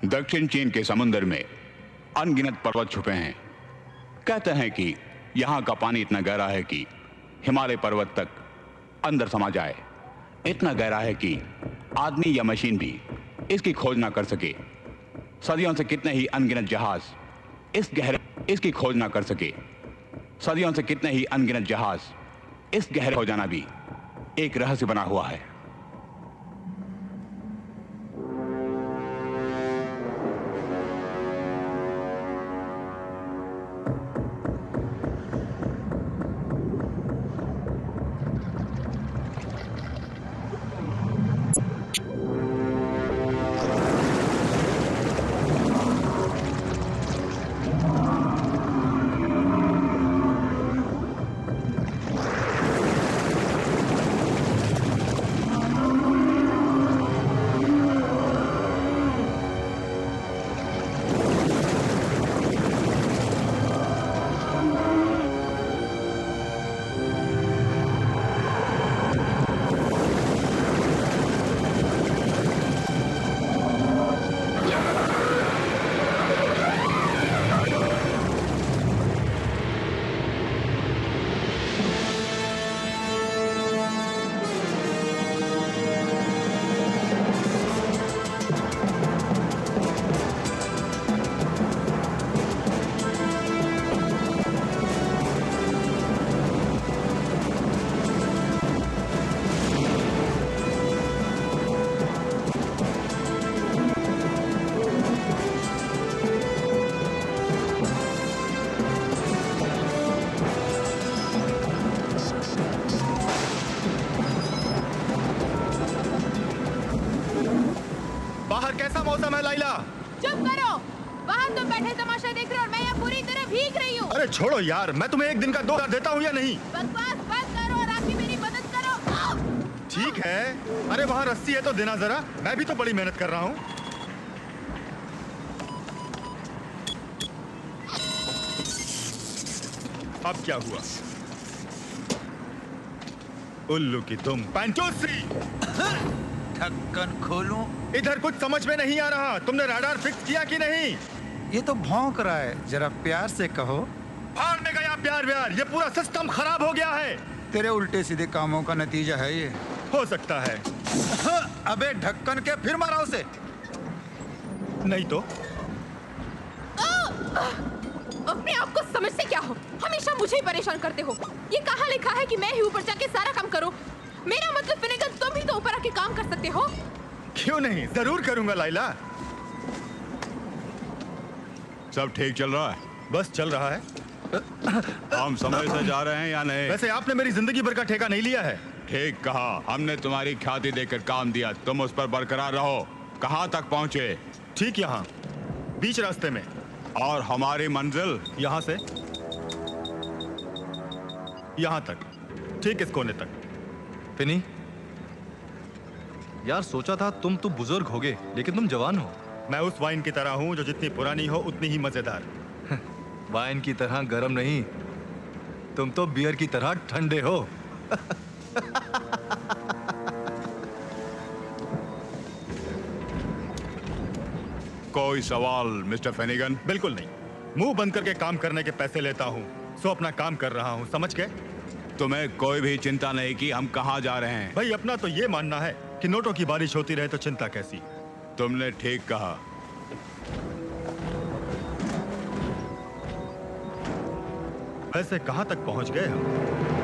दक्षिण चीन के समुद्र में अनगिनत पर्वत छुपे हैं। कहते हैं कि यहाँ का पानी इतना गहरा है कि हिमालय पर्वत तक अंदर समा जाए। इतना गहरा है कि आदमी या मशीन भी इसकी खोज ना कर सके। सदियों से कितने ही अनगिनत जहाज इसकी खोज ना कर सके। सदियों से कितने ही अनगिनत जहाज इस गहरे हो जाना भी एक रहस्य बना हुआ है। छोड़ो यार, मैं तुम्हें एक दिन का 2000 देता हूँ या नहीं? बकवास बंद करो और आके मेरी मदद करो। ठीक है, अरे वहाँ रस्सी है तो देना जरा, मैं भी तो बड़ी मेहनत कर रहा हूँ। अब क्या हुआ? उल्लू की तुम पंचोश्री। ढक्कन खोलूं? इधर कुछ समझ में नहीं आ रहा। तुमने रडार फिक्स किया कि नहीं? ये तो भौंक रहा है, जरा प्यार से कहो। भाड़ में गया प्यार व्यार, ये पूरा सिस्टम खराब हो गया है। तेरे उल्टे सीधे कामों का नतीजा है ये। हो सकता है। अबे ढक्कन के फिर मारा उसे। नहीं तो अपने आप को समझते क्या हो? हमेशा मुझे ही परेशान करते हो। ये कहाँ लिखा है कि मैं ही ऊपर जाके सारा काम करूं? मेरा मतलब फिनेगन, तुम भी तो ऊपर आके काम कर सकते हो। क्यों नहीं, जरूर करूंगा लाइला। सब ठीक चल रहा है? बस चल रहा है। हम समय से जा रहे हैं या नहीं? वैसे आपने मेरी जिंदगी भर का ठेका नहीं लिया है। ठीक कहा, हमने तुम्हारी ख्याति देकर काम दिया, तुम उस पर बरकरार रहो। कहाँ तक पहुँचे? ठीक यहाँ, बीच रास्ते में। और हमारी मंजिल? यहाँ से यहाँ तक, ठीक इस कोने तक। फिनी, यार सोचा था तुम तो बुजुर्ग होगे, लेकिन तुम जवान हो। मैं उस वाइन की तरह हूँ जो जितनी पुरानी हो उतनी ही मजेदार। वाइन की तरह गर्म नहीं, तुम तो बियर की तरह ठंडे हो। कोई सवाल मिस्टर फेनिगन? बिल्कुल नहीं, मुंह बंद करके काम करने के पैसे लेता हूँ, सो अपना काम कर रहा हूँ, समझ गए? तुम्हें कोई भी चिंता नहीं कि हम कहाँ जा रहे हैं। भाई अपना तो ये मानना है कि नोटों की बारिश होती रहे तो चिंता कैसी। तुमने ठीक कहा। वैसे कहाँ तक पहुँच गए हम?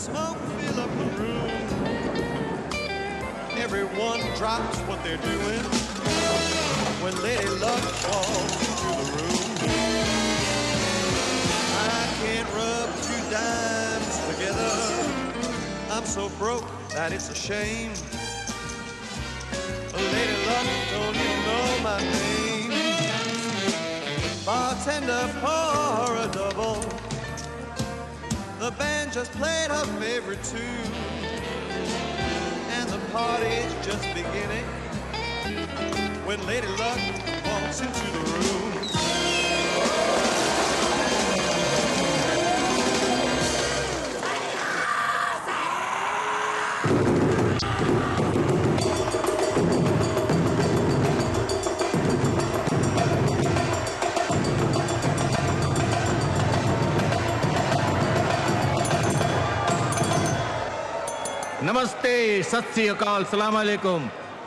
smoke fill up the room. Everyone drops what they're doing when Lady Luck walks into the room. I can't rub two dimes together. I'm so broke that it's a shame. Lady Luck don't even know my name. Bartender, pour a double. The band just played her favorite tune, and the party's just beginning when Lady Luck walks into the room. नमस्ते, सत श्री अकाल, सलाम अलैकुम।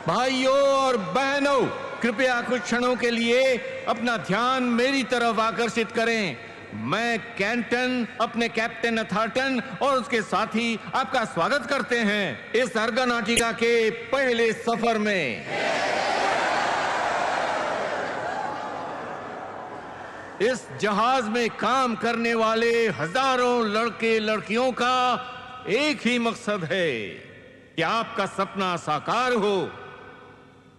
भाइयों और बहनों, कृपया कुछ क्षणों के लिए अपना ध्यान मेरी तरफ आकर्षित करें। मैं कैंटन अपने कैप्टन अथार्टन और उसके साथी आपका स्वागत करते हैं इस अर्गनाटिका के पहले सफर में। इस जहाज में काम करने वाले हजारों लड़के लड़कियों का एक ही मकसद है कि आपका सपना साकार हो,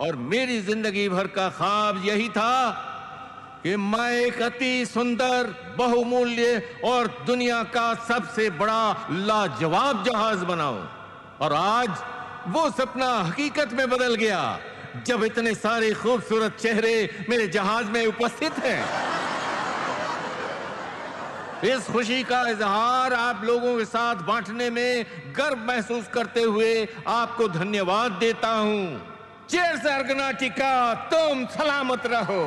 और मेरी जिंदगी भर का ख्वाब यही था कि मैं एक अति सुंदर, बहुमूल्य और दुनिया का सबसे बड़ा लाजवाब जहाज बनाऊं। और आज वो सपना हकीकत में बदल गया जब इतने सारे खूबसूरत चेहरे मेरे जहाज में उपस्थित हैं। इस खुशी का इजहार आप लोगों के साथ बांटने में गर्व महसूस करते हुए आपको धन्यवाद देता हूं। चीयर्स अर्गनाटिका, तुम सलामत रहो।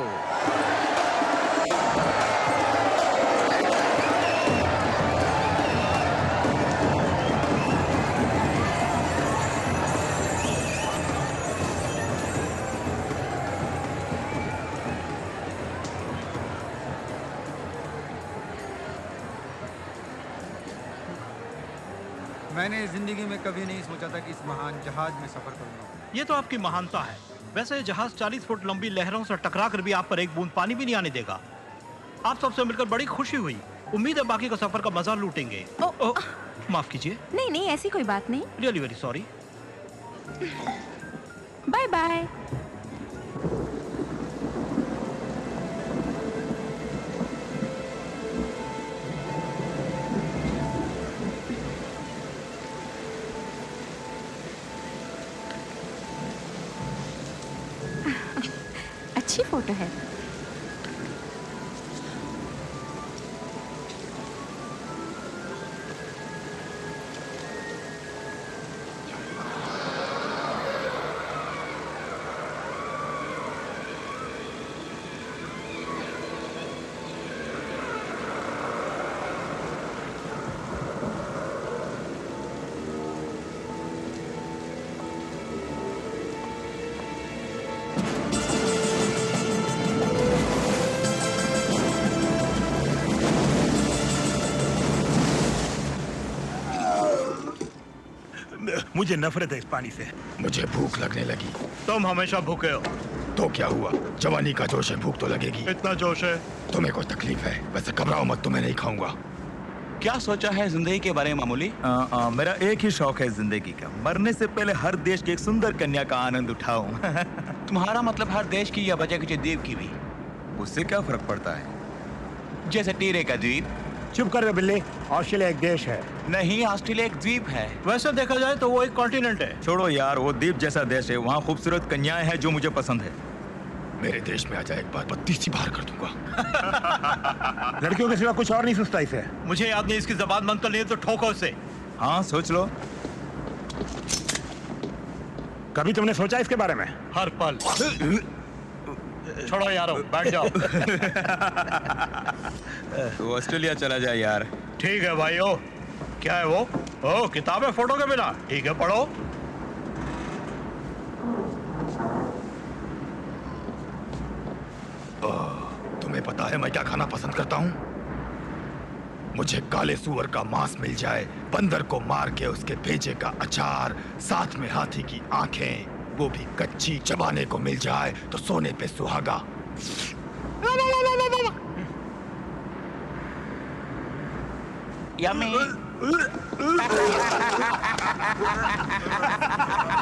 मैंने जिंदगी में कभी नहीं सोचा था कि इस महान जहाज में सफर करूंगा। ये तो आपकी महानता है। वैसे ये जहाज 40 फुट लंबी लहरों से टकरा कर भी आप पर एक बूंद पानी भी नहीं आने देगा। आप सबसे मिलकर बड़ी खुशी हुई। उम्मीद है बाकी का सफर का मजा लूटेंगे। माफ कीजिए। नहीं नहीं, ऐसी कोई बात नहीं। Really very sorry. Bye bye. अच्छी फोटो है। मुझे नफरत है इस पानी से। मुझे भूख लगने लगी। तुम हमेशा भूखे हो। तो क्या हुआ, जवानी का जोश है, भूख तो लगेगी। इतना जोश है? तुम्हें कोई तकलीफ है? वैसे घबराओ मत, तुम्हें नहीं खाऊंगा। क्या सोचा है जिंदगी के बारे में मामूली? मेरा एक ही शौक है जिंदगी का, मरने से पहले हर देश की एक सुंदर कन्या का आनंद उठाऊं। तुम्हारा मतलब हर देश की या बचे कुछ द्वीप की भी? उससे क्या फर्क पड़ता है? जैसे टीरे का द्वीप। चुप कर रहे बिल्ली, ऑस्ट्रेलिया एक देश है। नहीं, ऑस्ट्रेलिया एक द्वीप है। वैसे देखा जाए तो वो एक कॉन्टिनेंट है। छोड़ो यार, वो द्वीप जैसा देश है, वहाँ खूबसूरत कन्याएं हैं जो मुझे पसंद है। मेरे देश में आ जाए एक बार, बत्ती सी बाहर कर दूंगा। लड़कियों के सिवा कुछ और नहीं सोचता इसे। मुझे याद नहीं, इसकी जबान बंद कर लिए तो ठोको इसे। हाँ सोच लो। कभी तुमने सोचा इसके बारे में? हर पल। छोड़ो यारो, बैठ जाओ। तो ऑस्ट्रेलिया चला जाए यार। ठीक है भाइयों। क्या है वो? ओ, किताब है फोटो के बिना। ठीक है, पढ़ो। तुम्हें पता है मैं क्या खाना पसंद करता हूँ? मुझे काले सुअर का मांस मिल जाए, बंदर को मार के उसके भेजे का अचार, साथ में हाथी की आंखें, वो भी कच्ची, चबाने को मिल जाए तो सोने पे सुहागा। यम्मी।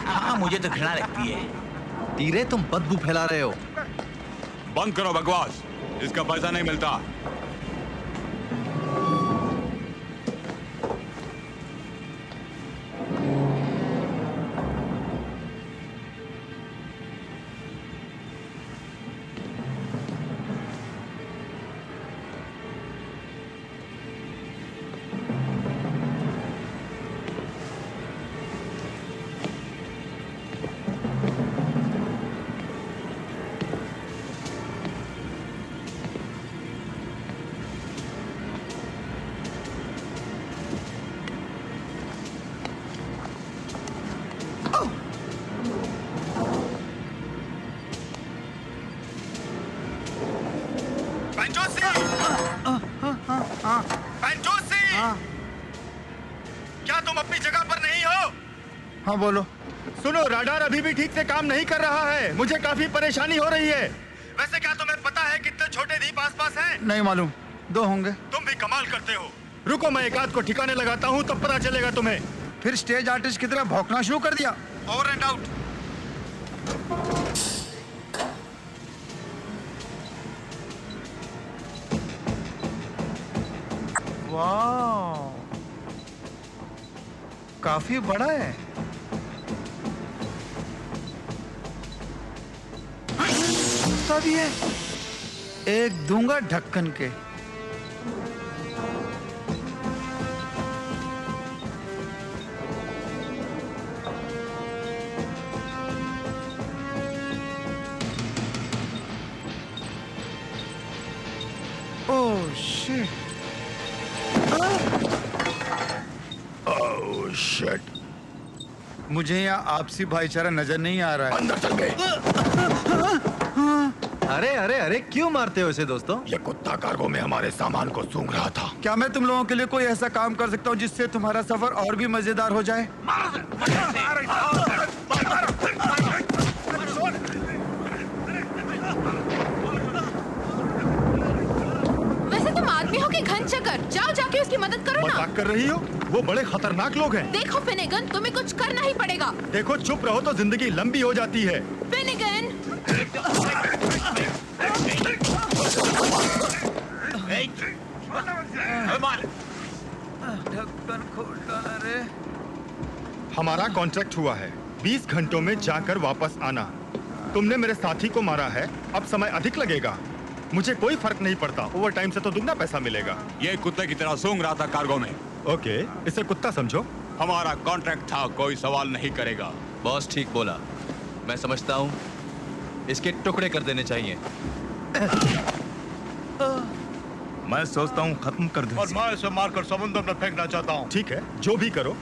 हाँ, मुझे तो घृणा लगती है। तीरे, तुम बदबू फैला रहे हो। बंद करो बकवास, इसका पैसा नहीं मिलता। क्या तुम अपनी जगह पर नहीं हो? हाँ बोलो। सुनो, राडार अभी भी ठीक से काम नहीं कर रहा है। मुझे काफी परेशानी हो रही है। वैसे क्या तुम्हें पता है कितने छोटे द्वीप आसपास हैं? नहीं मालूम, 2 होंगे। तुम भी कमाल करते हो। रुको, मैं एक आध को ठिकाने लगाता हूँ, तब पता चलेगा तुम्हें। फिर स्टेज आर्टिस्ट की तरह भौंकना शुरू कर दिया। Over and out. वाह, काफी बड़ा है। भी है। एक दूंगा ढक्कन के। Oh shit. Oh shit. मुझे यहाँ आपसी भाईचारा नजर नहीं आ रहा है। अंदर चल गए। अरे अरे अरे, क्यों मारते हो इसे दोस्तों? ये कुत्ता कार्गो में हमारे सामान को सूंघ रहा था। क्या मैं तुम लोगों के लिए कोई ऐसा काम कर सकता हूँ जिससे तुम्हारा सफर और भी मजेदार हो जाए? वैसे तुम आदमी हो कि घन चक्कर? जाओ जाके उसकी मदद करो ना। मजाक कर रही हो? वो बड़े खतरनाक लोग हैं। देखो फिनेगन, तुम्हें कुछ करना ही पड़ेगा। देखो, चुप रहो तो जिंदगी लंबी हो जाती है। फिनेगन। ढक्कन खोल डाला रे। हमारा कॉन्ट्रैक्ट हुआ है, 20 घंटों में जाकर वापस आना। तुमने मेरे साथी को मारा है, अब समय अधिक लगेगा। मुझे कोई फर्क नहीं पड़ता, ओवर टाइम से तो दुगना पैसा मिलेगा। ये कुत्ते की तरह सूंघ रहा था कार्गो में। ओके, इसे कुत्ता समझो। हमारा कॉन्ट्रैक्ट था, कोई सवाल नहीं करेगा। बॉस ठीक बोला, मैं समझता हूँ इसके टुकड़े कर देने चाहिए। मैं सोचता हूँ खत्म कर दूं। और मैं इसे मारकर समुद्र में फेंकना चाहता हूँ। ठीक है, जो भी करो,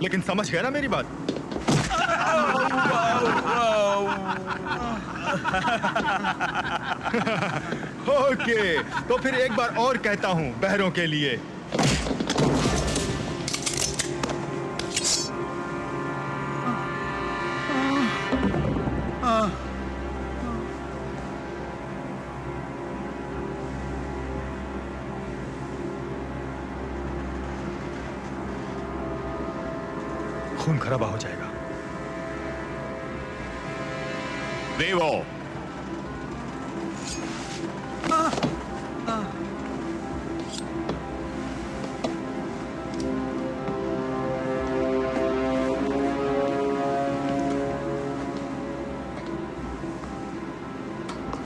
लेकिन समझ गया ना मेरी बात? ओके, तो फिर एक बार और कहता हूँ बहरों के लिए। खून खराबा हो जाएगा। देवो,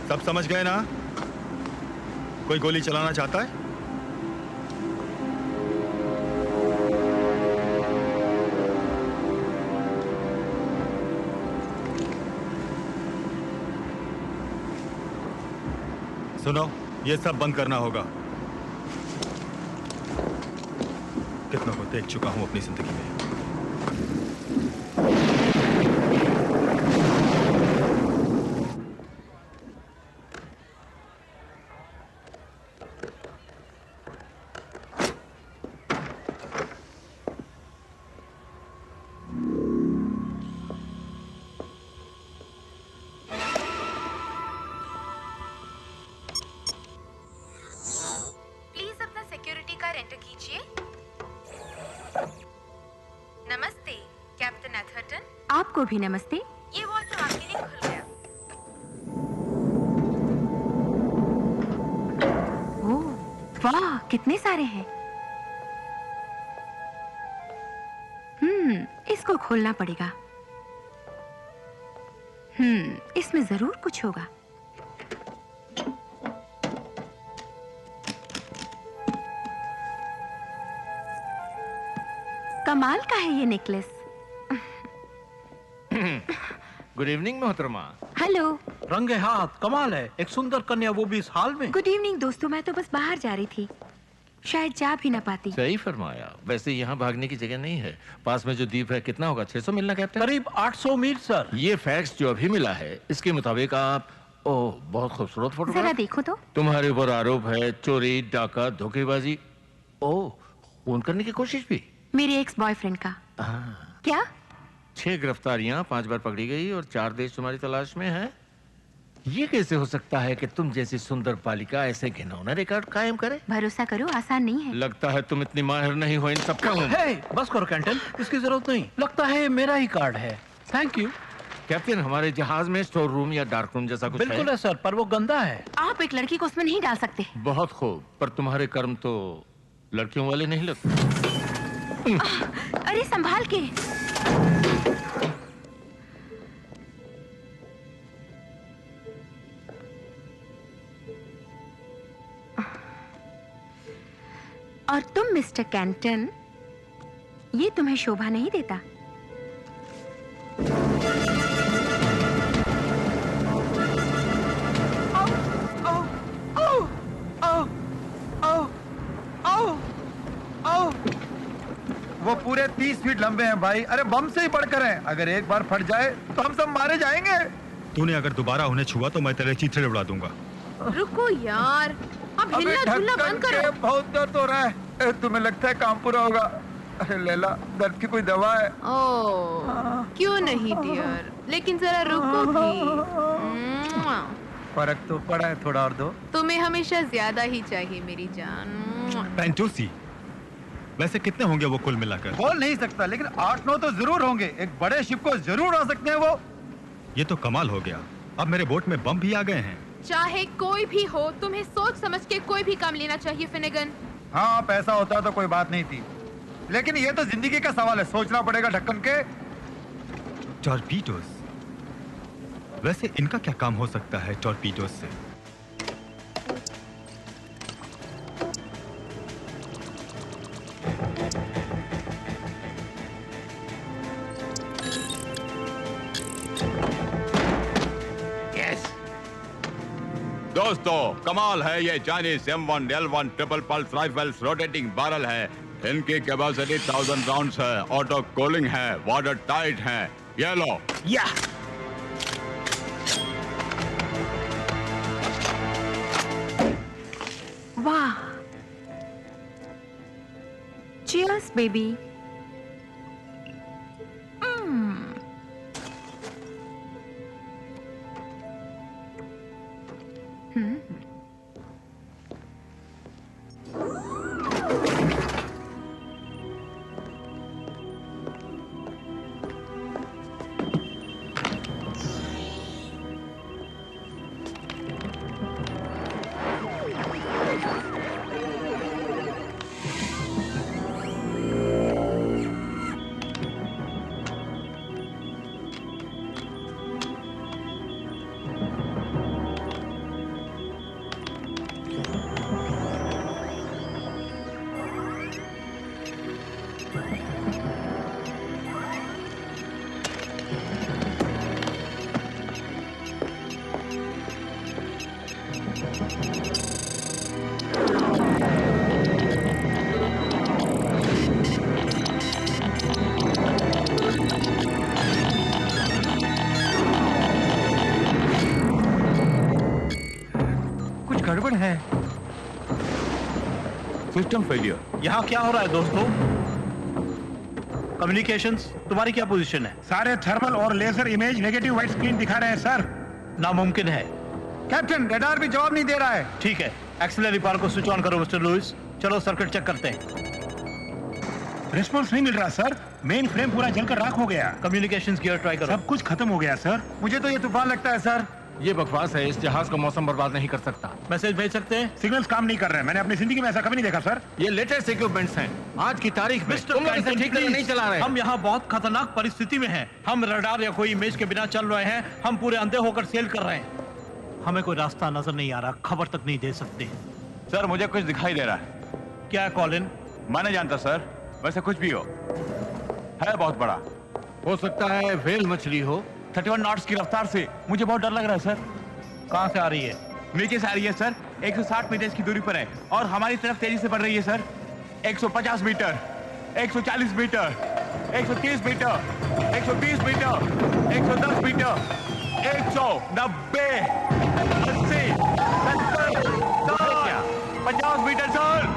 सब समझ गए ना? कोई गोली चलाना चाहता है? सुनो, ये सब बंद करना होगा। कितनों को देख चुका हूं अपनी जिंदगी में। आपको भी नमस्ते। ये वॉशरूम आपके लिए खुल गया। ओह, वाह, कितने सारे हैं। इसको खोलना पड़ेगा। इसमें जरूर कुछ होगा। कमाल का है ये नेकलेस। गुड इवनिंग मोहतरमा। हेलो। रंगे हाथ कमाल है, एक सुंदर कन्या, वो भी इस हाल में। गुड इवनिंग दोस्तों, मैं तो बस बाहर जा रही थी, शायद जा भी ना पाती। सही फरमाया। वैसे यहाँ भागने की जगह नहीं है। पास में जो द्वीप है, कितना होगा? 600 मिलना कैप्टन? करीब 800 मील सर। ये फैक्ट्स जो अभी मिला है, इसके मुताबिक आप ओह, बहुत खूबसूरत फोटो। जरा देखो तो। तुम्हारे ऊपर आरोप है चोरी, डाका, धोखेबाजी, ओह, खून करने की कोशिश भी। मेरे एक्स बॉयफ्रेंड का। क्या? 6 गिरफ्तारियां, 5 बार पकड़ी गई और 4 देश तुम्हारी तलाश में है। ये कैसे हो सकता है कि तुम जैसी सुंदर बालिका ऐसे घिनौना रिकॉर्ड कायम करे? भरोसा करो, आसान नहीं है। लगता है तुम इतनी माहिर नहीं हो इन सब का। बस करो कैंटन, इसकी जरूरत नहीं। लगता है मेरा ही कार्ड है। Thank you captain. हमारे जहाज में स्टोर रूम या डार्क रूम जैसा कुछ बिल्कुल है सर, पर वो गंदा है। आप एक लड़की को उसमें नहीं डाल सकते। बहुत खूब, पर तुम्हारे कर्म तो लड़कियों वाले नहीं लगते। अरे संभाल के। और तुम मिस्टर कैंटन, ये तुम्हें शोभा नहीं देता। वो पूरे 30 फीट लंबे हैं भाई। अरे बम से ही बढ़कर हैं। अगर एक बार फट जाए तो हम सब मारे जाएंगे। तूने अगर दोबारा उन्हें छुआ तो मैं तेरे चीथड़े उड़ा दूंगा। रुको यार, अब हिलना झुलना बंद करो। बहुत दर्द हो रहा है। तुम्हें लगता है काम पूरा होगा? अरे लैला, दर्द की कोई दवा है? ओह, क्यों नहीं डियर, लेकिन जरा रुको भी। फर्क तो पड़ा है, थोड़ा और दो। तुम्हें हमेशा ज्यादा ही चाहिए मेरी जान। पेंटोसी, वैसे कितने होंगे वो कुल मिलाकर? बोल नहीं सकता, लेकिन 8-9 तो जरूर होंगे। एक बड़े शिप को जरूर आ सकते हैं वो। ये तो कमाल हो गया। अब मेरे बोट में बम भी आ गए हैं। चाहे कोई भी हो, तुम्हें सोच समझ के कोई भी काम लेना चाहिए फिनेगन। हाँ, पैसा होता तो कोई बात नहीं थी, लेकिन ये तो जिंदगी का सवाल है। सोचना पड़ेगा ढक्कन के। टॉर्पीडोस, वैसे इनका क्या काम हो सकता है टॉर्पीडोस से? दोस्तों, कमाल है ये Chinese M1 L1 triple pulse rifles rotating barrel है। इनकी कैपेसिटी 1000 राउंड्स है, ऑटो कूलिंग है, वाटर टाइट है। ये लो। या वाह, चीयर्स बेबी। गड़बड़ है। System failure. यहाँ क्या हो रहा है दोस्तों? कम्युनिकेशंस, तुम्हारी क्या पोजीशन है? सारे थर्मल और laser image negative white screen दिखा रहे हैं सर। नामुमकिन है कैप्टन, रडार भी जवाब नहीं दे रहा है। ठीक है, एक्सिलरी पावर को स्विच ऑन करो मिस्टर लुइस। चलो सर्किट चेक करते हैं। रिस्पॉन्स नहीं मिल रहा सर। मेन फ्रेम पूरा जलकर राख हो गया। कम्युनिकेशंस गियर ट्राई करो। सब कुछ खत्म हो गया सर। मुझे तो ये तूफान लगता है सर। ये बकवास है, इस जहाज को मौसम बर्बाद नहीं कर सकता। मैसेज भेज सकते हैं? सिग्नल्स काम नहीं कर रहे हैं। मैंने अपनी जिंदगी में ऐसा कभी नहीं देखा सर। ये लेटेस्ट इक्विपमेंट्स हैं। आज की तारीख में तुम लोग इसे ठीक तरह नहीं चला रहे। हम यहाँ बहुत खतरनाक परिस्थिति में हैं। हम रडार या कोई इमेज के बिना चल रहे हैं। हम पूरे अंधे होकर सेल कर रहे हैं। हमें कोई रास्ता नजर नहीं आ रहा, खबर तक नहीं दे सकते। सर मुझे कुछ दिखाई दे रहा है। क्या है कॉलिन? मैं नहीं जानता सर, वैसे कुछ भी हो, है बहुत बड़ा। हो सकता है व्हेल मछली हो। 31 नॉट्स की रफ्तार से मुझे बहुत डर लग रहा है सर। कहाँ से आ रही है? नीचे से आ रही है सर। 160 मीटर की दूरी पर है और हमारी तरफ तेजी से बढ़ रही है sir. 150 meter, 140 meter, 130 meter, 120 meter, 110 meter, 190, 80, 70, 50 meter sir.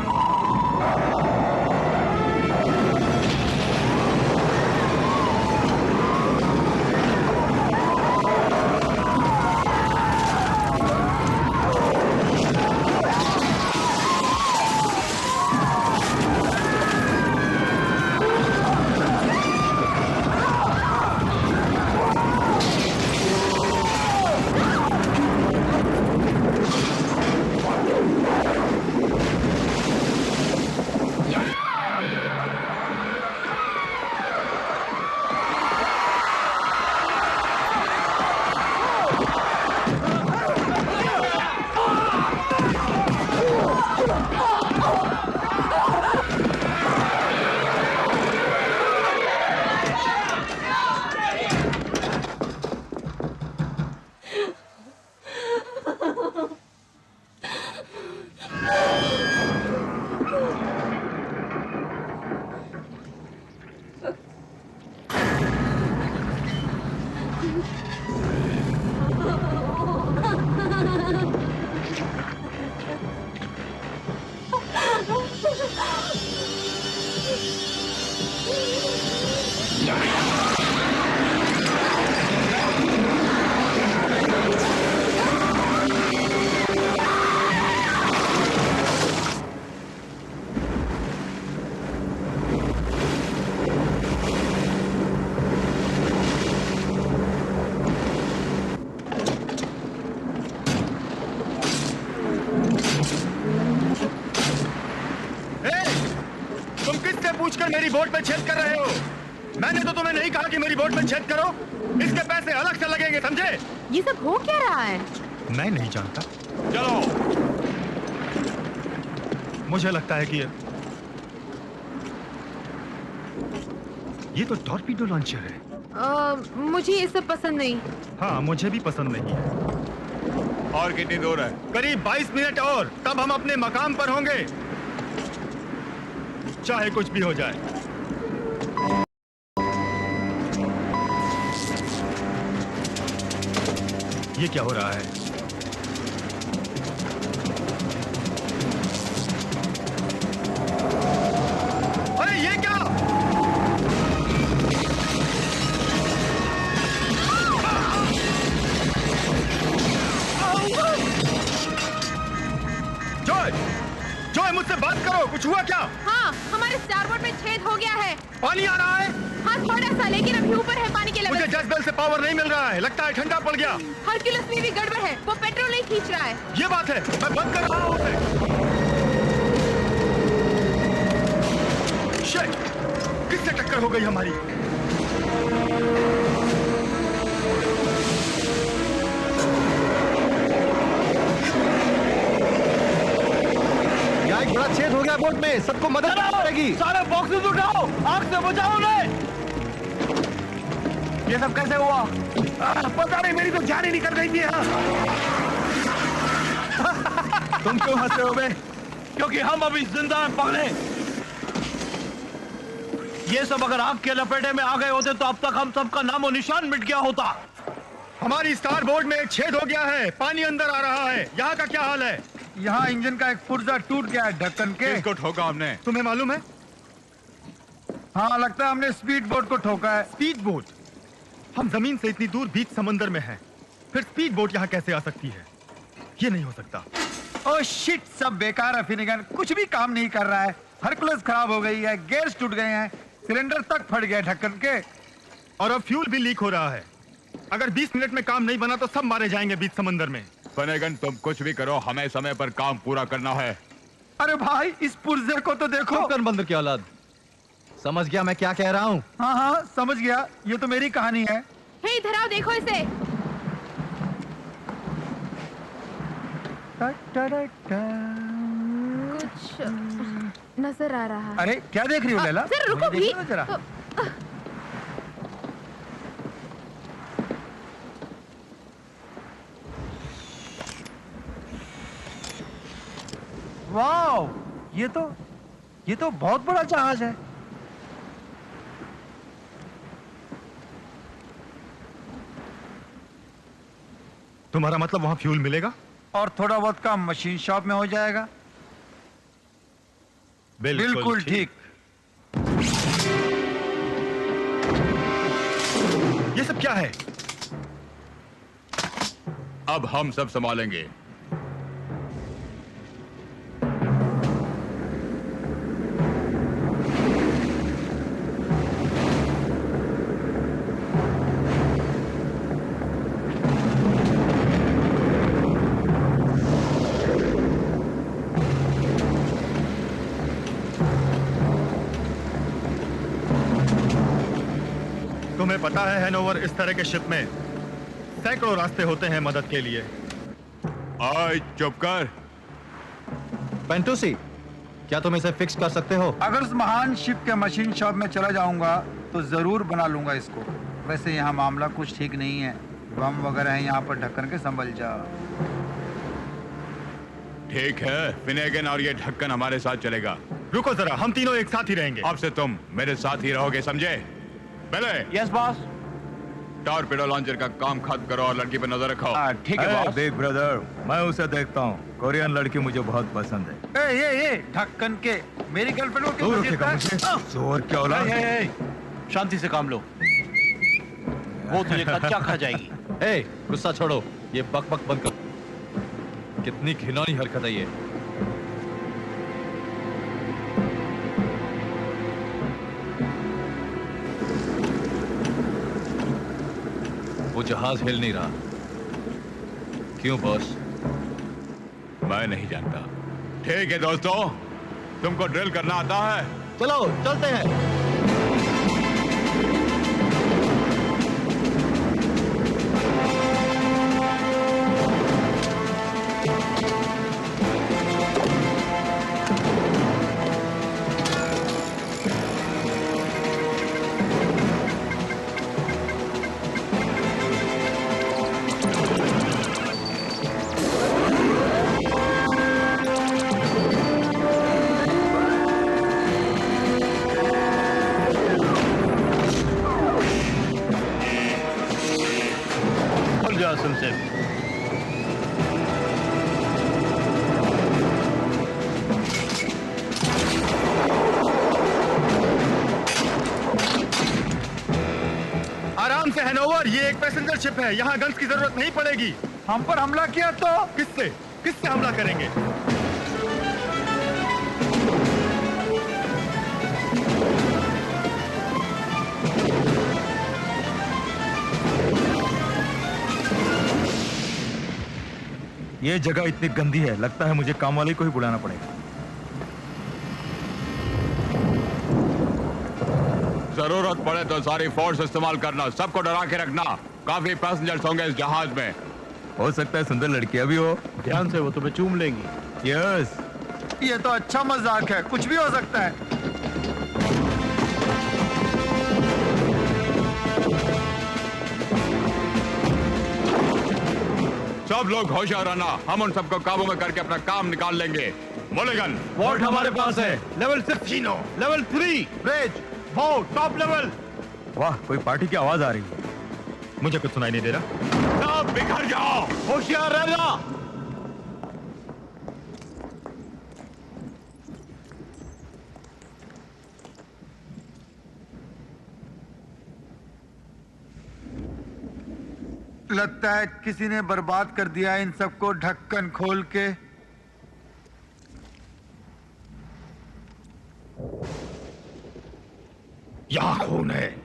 मेरी बोट में छेद कर रहे हो। मैंने तो तुम्हें नहीं कहा कि मेरी बोट में छेद करो। इसके पैसे अलग से लगेंगे, समझे? ये सब हो क्या रहा है? मैं नहीं जानता। चलो। मुझे लगता है कि ये तो टॉर्पीडो लॉन्चर है। मुझे ये सब पसंद नहीं। हाँ, मुझे भी पसंद नहीं है। और कितनी दूर है? करीब 22 मिनट और तब हम अपने मकाम पर होंगे, चाहे कुछ भी हो जाए। ये क्या हो रहा है? अरे ये क्या? जॉय, जॉय मुझसे बात करो, कुछ हुआ क्या? हाँ, हमारे स्टारबोर्ड में छेद हो गया है। पानी आ रहा है? हाँ थोड़ा सा, लेकिन अभी ऊपर है पानी के लेवल। मुझे जैज़बेल से पावर नहीं मिल रहा है, लगता है ठंडा पड़ गया। हरक्यूलिस में भी गड़बड़ है, वो पेट्रोल नहीं खींच रहा है। ये बात है, मैं बंद कर रहा हूँ उसे। शिट! किससे टक्कर हो गई हमारी? यहाँ एक बड़ा छेद हो गया बोट में, सबको मदद करेगी। सारे बॉक्सेस उठाओ, आग से बचाओ उन्हें। ये सब कैसे हुआ? पता नहीं, मेरी तो जान ही निकल गई थी। तुम क्यों हंसे हो बे? क्योंकि हम अभी जिंदा हैं पगले। ये सब अगर आग के लपेटे में आ गए होते तो अब तक हम सबका नामो निशान मिट गया होता। हमारी स्टार बोर्ड में एक छेद हो गया है, पानी अंदर आ रहा है। यहाँ का क्या हाल है? यहाँ इंजन का एक पुर्जा टूट गया है ढक्कन के। किसको ठोका हमने? तुम्हें मालूम है? हाँ, लगता है हमने स्पीड बोट को ठोका है। Speed boat? हम जमीन से इतनी दूर बीच समंदर में हैं, फिर स्पीड बोट यहाँ कैसे आ सकती है? ये नहीं हो सकता। ओह शिट, सब बेकार है फिनिगन, कुछ भी काम नहीं कर रहा है। हरकुलस खराब हो गई है, गेयर्स टूट गए हैं, सिलेंडर तक फट गया ढक्कन के, और अब फ्यूल भी लीक हो रहा है। अगर 20 मिनट में काम नहीं बना तो सब मारे जाएंगे बीच समंदर में। फनेगन, तुम कुछ भी करो, हमें समय पर काम पूरा करना है। अरे भाई इस पुर्जे को तो देखो। बंदर की औलाद, समझ गया मैं क्या कह रहा हूँ? हाँ हाँ समझ गया, ये तो मेरी कहानी है। हे इधर आओ, देखो इसे। कुछ नजर आ रहा है। अरे क्या देख रही हो लैला? जरा रुको भी। जरा वाओ, ये तो बहुत बड़ा जहाज है। तुम्हारा मतलब वहां फ्यूल मिलेगा? और थोड़ा बहुत काम मशीन शॉप में हो जाएगा। बिल्कुल ठीक। ये सब क्या है? अब हम सब संभालेंगे। तुम्हें पता है हैनोवर, इस तरह के शिप में सैकड़ों रास्ते होते हैं मदद के लिए। आए चुप कर। पेंटूसी, क्या तुम इसे फिक्स कर सकते हो? अगर उस महान शिप के मशीन शॉप में चला जाऊंगा तो जरूर बना लूंगा इसको। वैसे यहाँ मामला कुछ ठीक नहीं है, बम वगैरह है यहाँ पर, ढक्कन के संभल जा। ठीक है, फिनेगन और ये ढक्कन हमारे साथ चलेगा। रुको जरा, हम तीनों एक साथ ही रहेंगे। अब से तुम मेरे साथ ही रहोगे, समझे? पहले यस बॉस। टॉरपीडो लॉन्चर का काम खत्म करो और लड़की पे नजर रखो। ठीक है बॉस। बिग ब्रदर, मैं उसे देखता हूँ। कोरियन लड़की मुझे बहुत पसंद है। ये ढक्कन के मेरी गर्लफ्रेंड को दूर क्यों रखेगा मुझे? जोर क्या औलाद? शांति से काम लो, वो तुझे कच्चा खा जाएगी। ए, गुस्सा छोड़ो, ये बक बक बंद करो। कितनी घिनौनी हरकत है ये। वो जहाज हिल नहीं रहा। क्यों बॉस? मैं नहीं जानता। ठीक है दोस्तों, तुमको ड्रिल करना आता है? चलो चलते हैं। आराम से हैनोवर, ये एक पैसेंजर शिप है, यहाँ गन्स की जरूरत नहीं पड़ेगी। हम पर हमला किया तो? किससे हमला करेंगे? ये जगह इतनी गंदी है, लगता है मुझे काम वाले को ही बुलाना पड़ेगा। जरूरत पड़े तो सारी फोर्स इस्तेमाल करना, सबको डरा के रखना। काफी पैसेंजर्स होंगे इस जहाज में। हो सकता है सुंदर लड़कियां भी हो। ध्यान से, वो तुम्हें चूम लेंगी। यस, ये तो अच्छा मजाक है, कुछ भी हो सकता है। सब लोग होशियार रहना, हम उन सबको काबू में करके अपना काम निकाल लेंगे। मोलेगन, वॉल्ट हमारे पास है। Level 6, level 3, bridge, top level. वाह, कोई पार्टी की आवाज आ रही है। मुझे कुछ सुनाई नहीं दे रहा। सब बिखर जाओ, होशियार रहना। लगता है किसी ने बर्बाद कर दिया इन सबको ढक्कन खोल के। यहाँ खून है।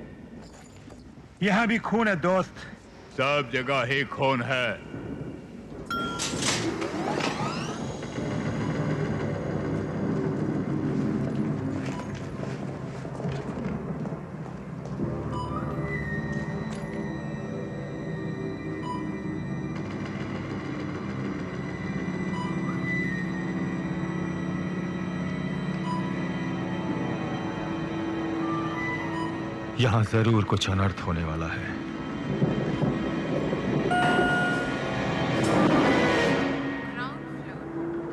यहाँ भी खून है दोस्त। सब जगह ही खून है। यहां जरूर कुछ अनर्थ होने वाला है।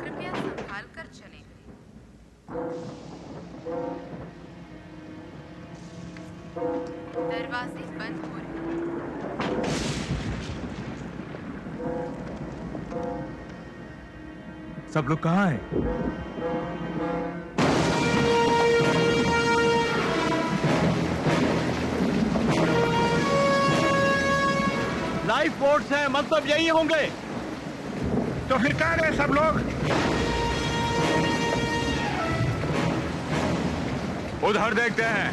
कृपया संभाल कर चलें। दरवाजे बंद हो रहे हैं। सब लोग कहाँ हैं? लाइफ बोट्स हैं, मतलब यही होंगे। तो फिर कहाँ गए सब लोग? उधर देखते हैं।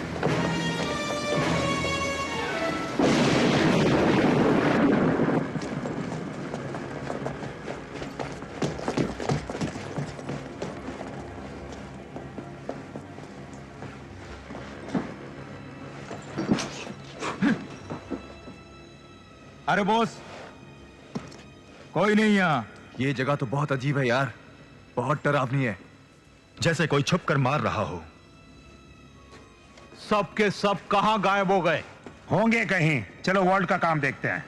अरे बॉस, कोई नहीं यहाँ। ये जगह तो बहुत अजीब है यार, बहुत डरावनी है। जैसे कोई छुप कर मार रहा हो। सब के सब कहां गायब हो गए? होंगे कहीं। चलो वर्ल्ड का काम देखते हैं।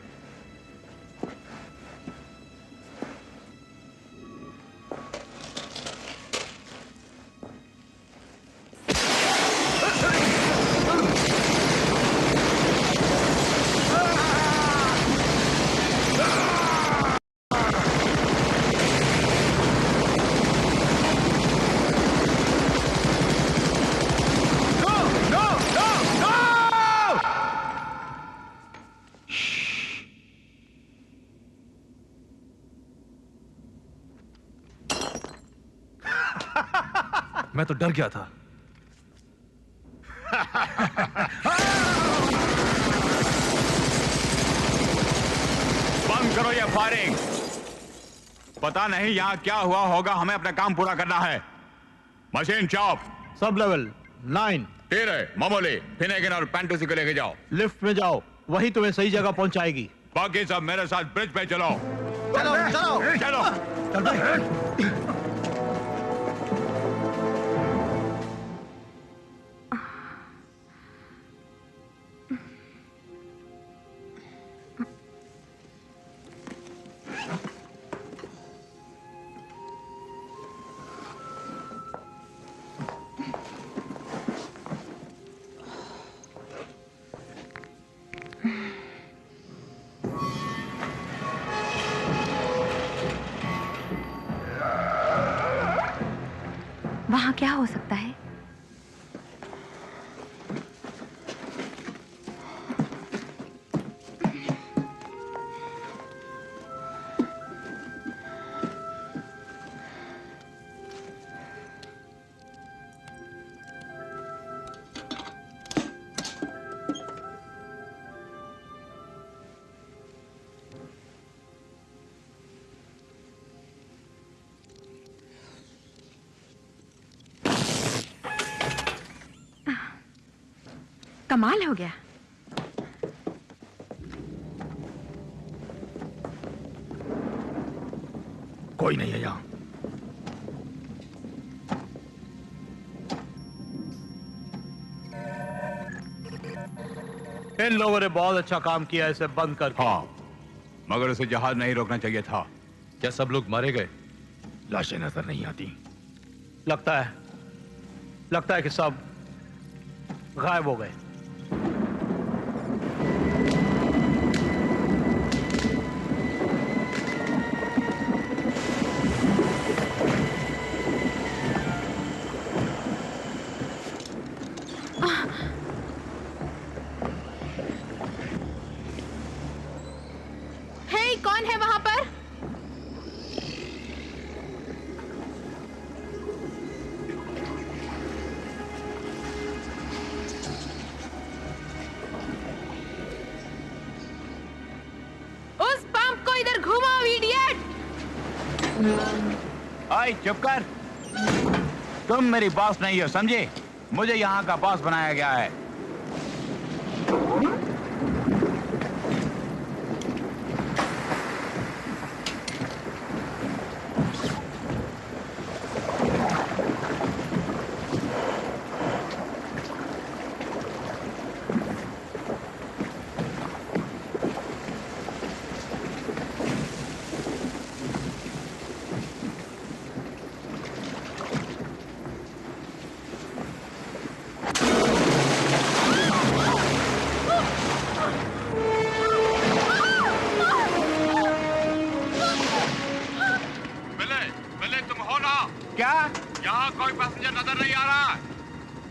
मैं तो डर गया था। बंद करो ये फायरिंग। पता नहीं यहाँ क्या हुआ होगा, हमें अपना काम पूरा करना है। Machine chop. Sub level 9। तेरे मामूली फिनेगन और पैंटूसी को लेके जाओ। लिफ्ट में जाओ, वही तुम्हें सही जगह पहुंचाएगी। बाकी सब मेरे साथ ब्रिज पे चलो। चलो चलो चलो। वहां क्या हो सकता है? कमाल हो गया। कोई नहीं है यहाँ। इन लोगों ने बहुत अच्छा काम किया इसे बंद कर। हाँ, मगर उसे जहाज नहीं रोकना चाहिए था। क्या सब लोग मारे गए? लाशें नजर नहीं आती। लगता है कि सब गायब हो गए। कौन है वहां पर? ओए चुप कर। तुम मेरी बॉस नहीं हो, समझे? मुझे यहाँ का बॉस बनाया गया है।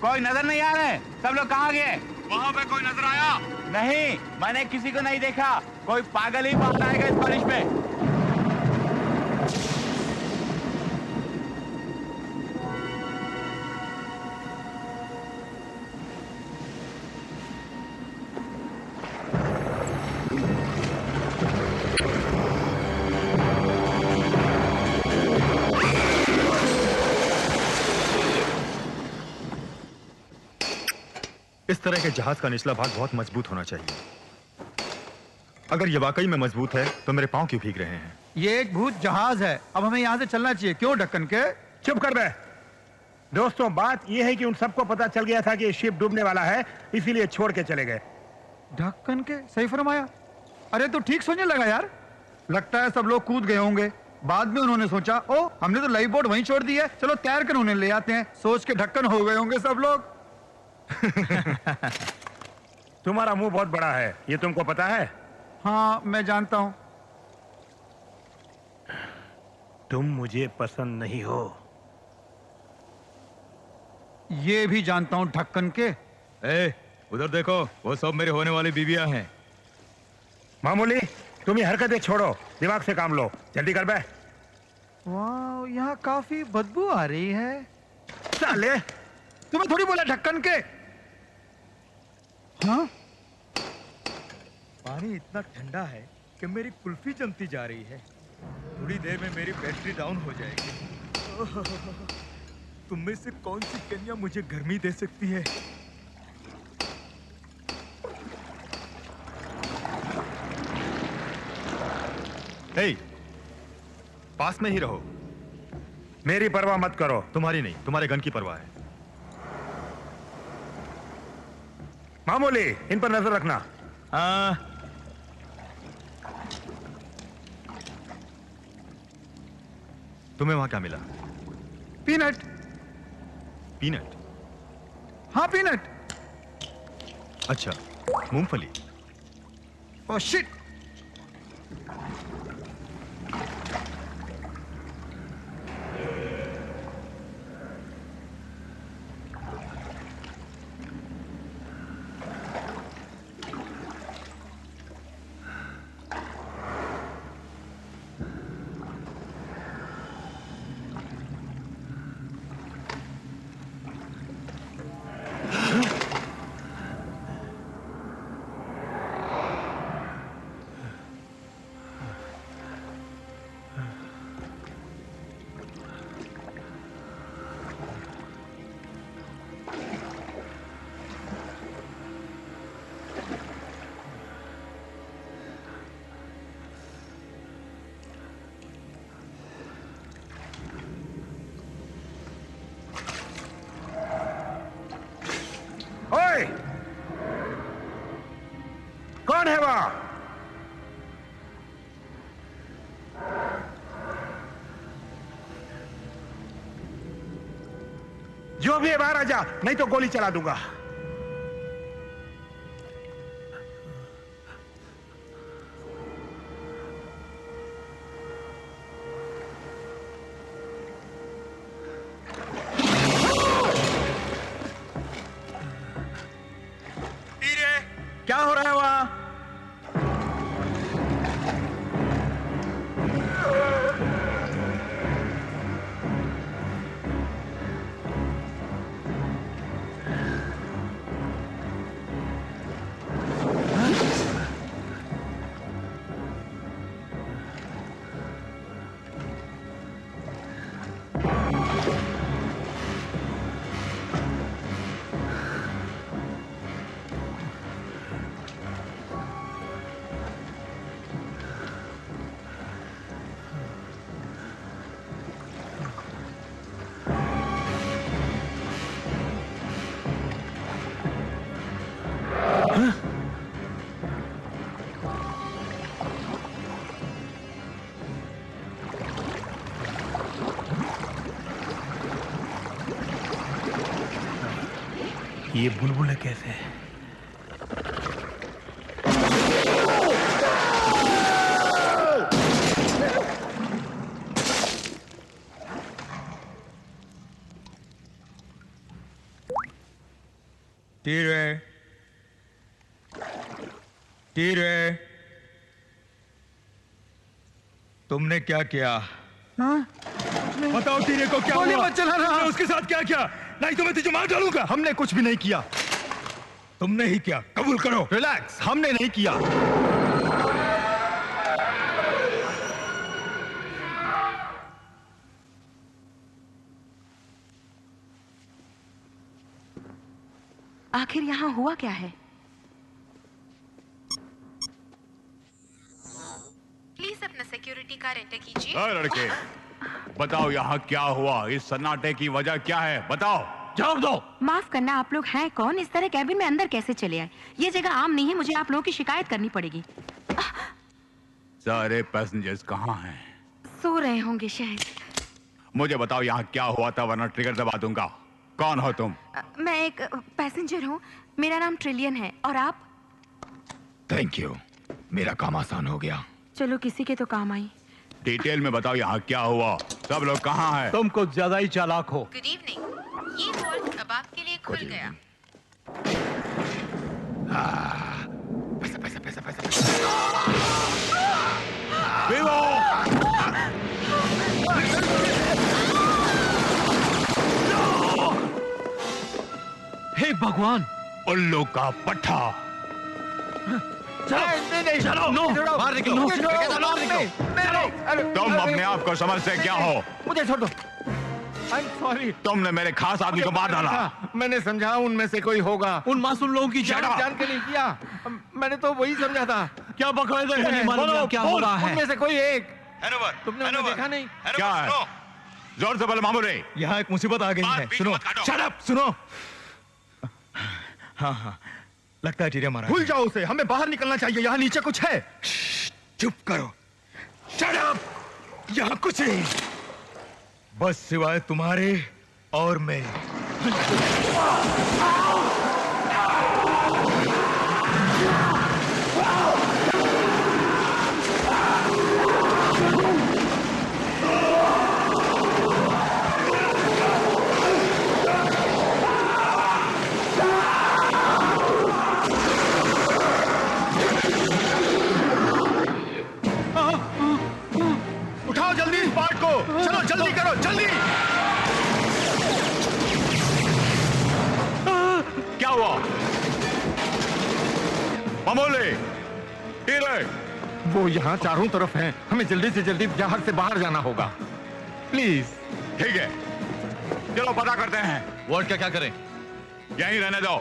कोई नजर नहीं आ रहे। सब लोग कहाँ गए? वहाँ पे कोई नजर आया? नहीं, मैंने किसी को नहीं देखा। कोई पागल ही बाहर आएगा इस बारिश में। इस तरह के जहाज का निचला भाग बहुत मजबूत होना चाहिए। अगर ये वाकई में मजबूत है तो मेरे पांव क्यों भीग रहे हैं? ये एक भूत जहाज है, अब हमें यहाँ से चलना चाहिए। क्यों ढक्कन के? चुप कर बे। दोस्तों, बात यह है कि उन सबको पता चल गया था कि शिप डूबने वाला है, इसीलिए छोड़ के चले गए। ढक्कन के? सही फरमाया। अरे तो ठीक सोचने लगा यार। लगता है सब लोग कूद गए होंगे। बाद में उन्होंने सोचा, ओ हमने तो लाइफ बोट वहीं छोड़ दी है, चलो तैर कर उन्हें ले आते हैं। सोच के ढक्कन हो गए होंगे सब लोग। तुम्हारा मुंह बहुत बड़ा है, ये तुमको पता है? हाँ, मैं जानता हूं। तुम मुझे पसंद नहीं हो। ये भी जानता हूं ढक्कन के। उधर देखो, वो सब मेरे होने वाली बीवियां हैं। मामूली, तुम ये हरकतें छोड़ो, दिमाग से काम लो। जल्दी कर बे। वाह, यहाँ काफी बदबू आ रही है। साले, तुम्हें थोड़ी बोला ढक्कन के। हाँ? पानी इतना ठंडा है कि मेरी कुल्फी जमती जा रही है। थोड़ी देर में मेरी बैटरी डाउन हो जाएगी। तुम में से कौन सी कन्या मुझे गर्मी दे सकती है? हे, पास में ही रहो। मेरी परवाह मत करो। तुम्हारी नहीं, तुम्हारे गन की परवाह है। मामूली, इन पर नजर रखना। तुम्हें वहां क्या मिला? पीनट। पीनट? हाँ, पीनट। अच्छा, मूंगफली। Oh shit. ओए, कौन है वहां? जो भी है बाहर आ जा, नहीं तो गोली चला दूंगा। क्या हो रहा है वहां? ये बुलबुल कैसे है? टीरे, तुमने क्या किया? बताओ टीरे को क्या गोली हुआ? मत चलाना। तुमने उसके साथ क्या किया? नहीं तो मैं तुझे मार डालूंगा। हमने कुछ भी नहीं किया। तुमने ही किया, कबूल करो। रिलैक्स, हमने नहीं किया। आखिर यहाँ हुआ क्या है? प्लीज अपना सिक्योरिटी कार एंटर कीजिए। लड़के, बताओ यहाँ क्या हुआ? इस सन्नाटे की वजह क्या है? बताओ। जवाब दो। माफ करना, आप लोग हैं कौन? इस तरह कैबिन में अंदर कैसे चले आए? ये जगह आम नहीं है, मुझे आप लोगों की शिकायत करनी पड़ेगी। सारे पैसेंजर्स कहाँ हैं? सो रहे होंगे शायद। मुझे बताओ यहाँ क्या हुआ था, वरना ट्रिगर दबा दूंगा। कौन हो तुम? मैं एक पैसेंजर हूँ, मेरा नाम ट्रिलियन है। और आप? थैंक यू, मेरा काम आसान हो गया। चलो किसी के तो काम आई। डिटेल में बताओ यहाँ क्या हुआ, सब लोग कहाँ हैं? तुम कुछ ज्यादा ही चालाक हो। गुड इवनिंग, ये हॉल अब आपके लिए खुल गया। हे भगवान, उल्लू का पट्टा। चलो, बाहर निकलो। तुम अपने आप को समझते क्या हो? मुझे छोड़ दो। I'm sorry। तुमने मेरे खास आदमी को मार डाला। मैंने समझा उनमें से कोई होगा। उन मासूम लोगों की Shut up! जान के नहीं किया, मैंने तो वही समझा था। क्या बकवास है? नहीं मालूम क्या हो रहा है। उनमें से कोई एक। तुमने उन्हें देखा नहीं? क्या है? जोर से बोलो मामूली। यहाँ एक मुसीबत आ गई है। सुनो, Shut up! सुनो। हाँ, लगता है टीरे मारा। भूल जाओ उसे, हमें बाहर निकलना चाहिए। यहाँ नीचे कुछ है। चुप करो। Shut up! यहाँ कुछ नहीं, बस सिवाय तुम्हारे और मेरे। उठाओ जल्दी इस पार्ट को। चलो जल्दी करो, जल्दी। क्या हुआ? मामूली, हीरे। वो यहाँ चारों तरफ हैं। हमें जल्दी से जल्दी जहाज से बाहर जाना होगा। प्लीज। ठीक है, चलो पता करते हैं। वार्ड का क्या करें? यहीं रहने दो,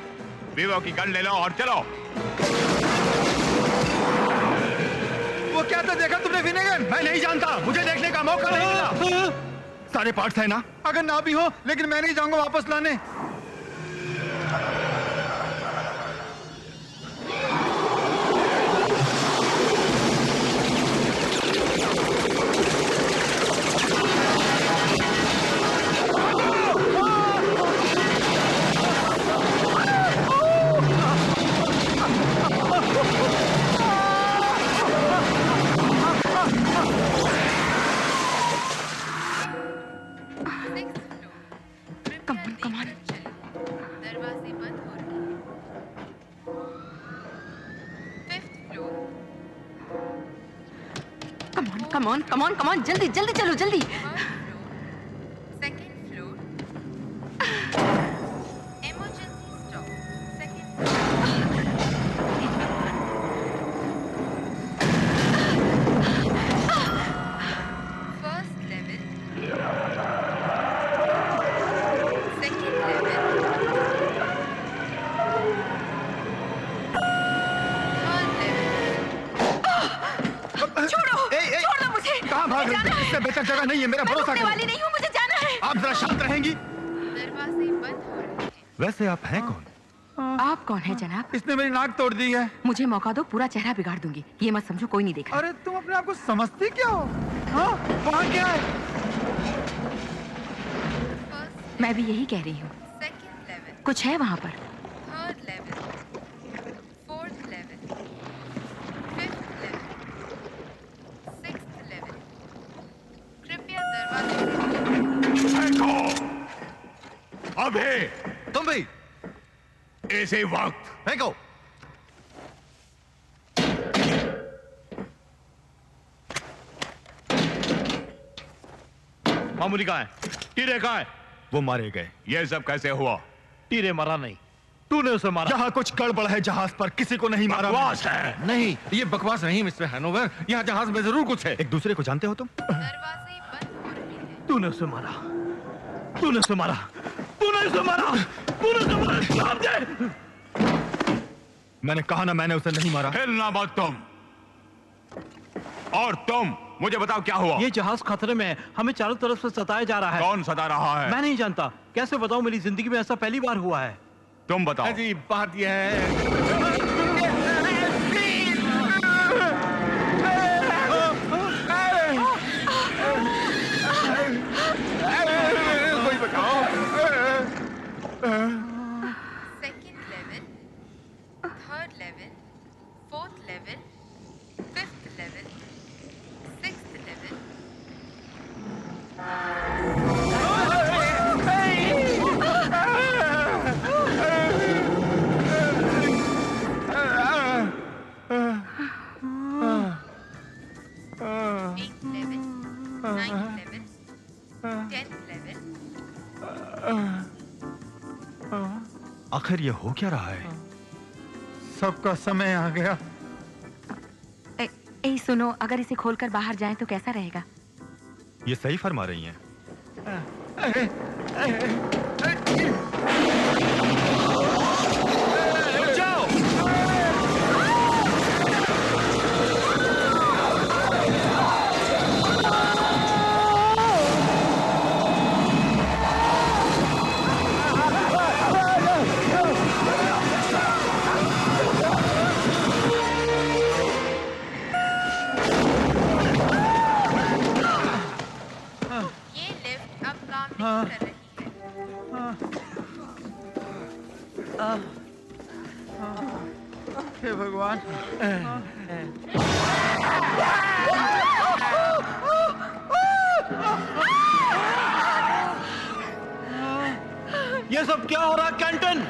वीवो की गन ले लो और चलो। वो क्या था देखा तुमने विनेगन? मैं नहीं जानता, मुझे देखने का मौका नहीं मिला। सारे पार्ट्स है ना? अगर ना भी हो, लेकिन मैं नहीं जाऊंगा वापस लाने। दरवाजे बंद हो रहे हैं। 5th floor. कम ऑन, जल्दी जल्दी चलो, जल्दी। 2nd floor. Emergency stop. 2nd first level. 2nd level. छोड़ो मुझे। कहाँ भाग रही हो? इससे बेहतर जगह नहीं है, मेरा भरोसा करो। वाली नहीं हूँ, मुझे जाना है। आप जरा शांत रहेंगी? दरवाजे बंद हो रहे हैं। वैसे आप हैं कौन? आप कौन है जनाब? इसने मेरी नाक तोड़ दी है। मुझे मौका दो, पूरा चेहरा बिगाड़ दूंगी। ये मत समझो कोई नहीं देखा। अरे तुम अपने आप को समझती क्या हो? हाँ, वहाँ क्या है? मैं भी यही कह रही हूँ। 2nd level. कुछ है वहाँ पर? अभी तुम भी इसी वक्त फेंको। मामूली कहाँ है? टीरे कहाँ है? वो मारे गए। ये सब कैसे हुआ? टीरे मरा नहीं, तूने उसे मारा। यहाँ कुछ गड़बड़ है, जहाज पर किसी को नहीं मारा। बकवास है। नहीं, ये बकवास नहीं मिस्टर हैनोवर, यहाँ जहाज में जरूर कुछ है। एक दूसरे को जानते हो तुम? दरवाजे बंद हो रहे हैं। तूने उसे मारा, तूने उसे मारा, तूने उसे मारा, तूने उसे मारा। जवाब दे। मैंने कहा ना, मैंने उसे नहीं मारा। हिलना मत तुम। और तुम मुझे बताओ क्या हुआ? ये जहाज खतरे में है, हमें चारों तरफ से सताया जा रहा है। कौन सता रहा है? मैं नहीं जानता। कैसे बताऊं, मेरी जिंदगी में ऐसा पहली बार हुआ है। तुम बताओ। अजीब बात यह है, कोई बताओ। Second level, third level, fourth level, fifth level, sixth level. Eighth level, ninth level, 10th level. आखिर ये हो क्या रहा है? सबका समय आ गया। सुनो, अगर इसे खोलकर बाहर जाएं तो कैसा रहेगा? ये सही फरमा रही हैं। ये लिफ्ट अब काम नहीं कर रही है। हे भगवान। ये सब क्या हो रहा है कैंटन?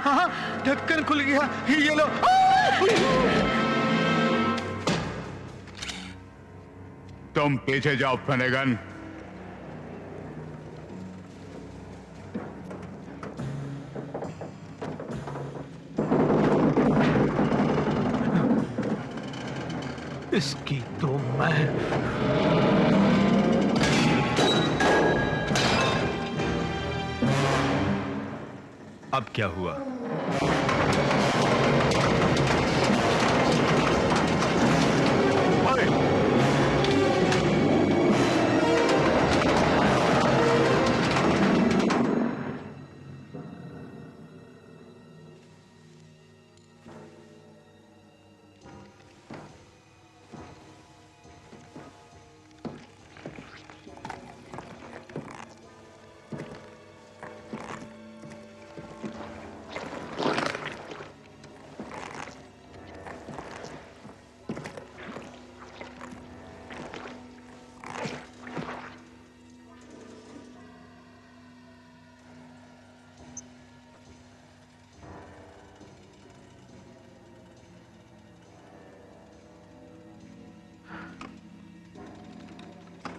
हाँ, ढक्कन खुल गया। ये लो। तुम पीछे जाओ फेनेगन। इसकी तो मैं। अब क्या हुआ?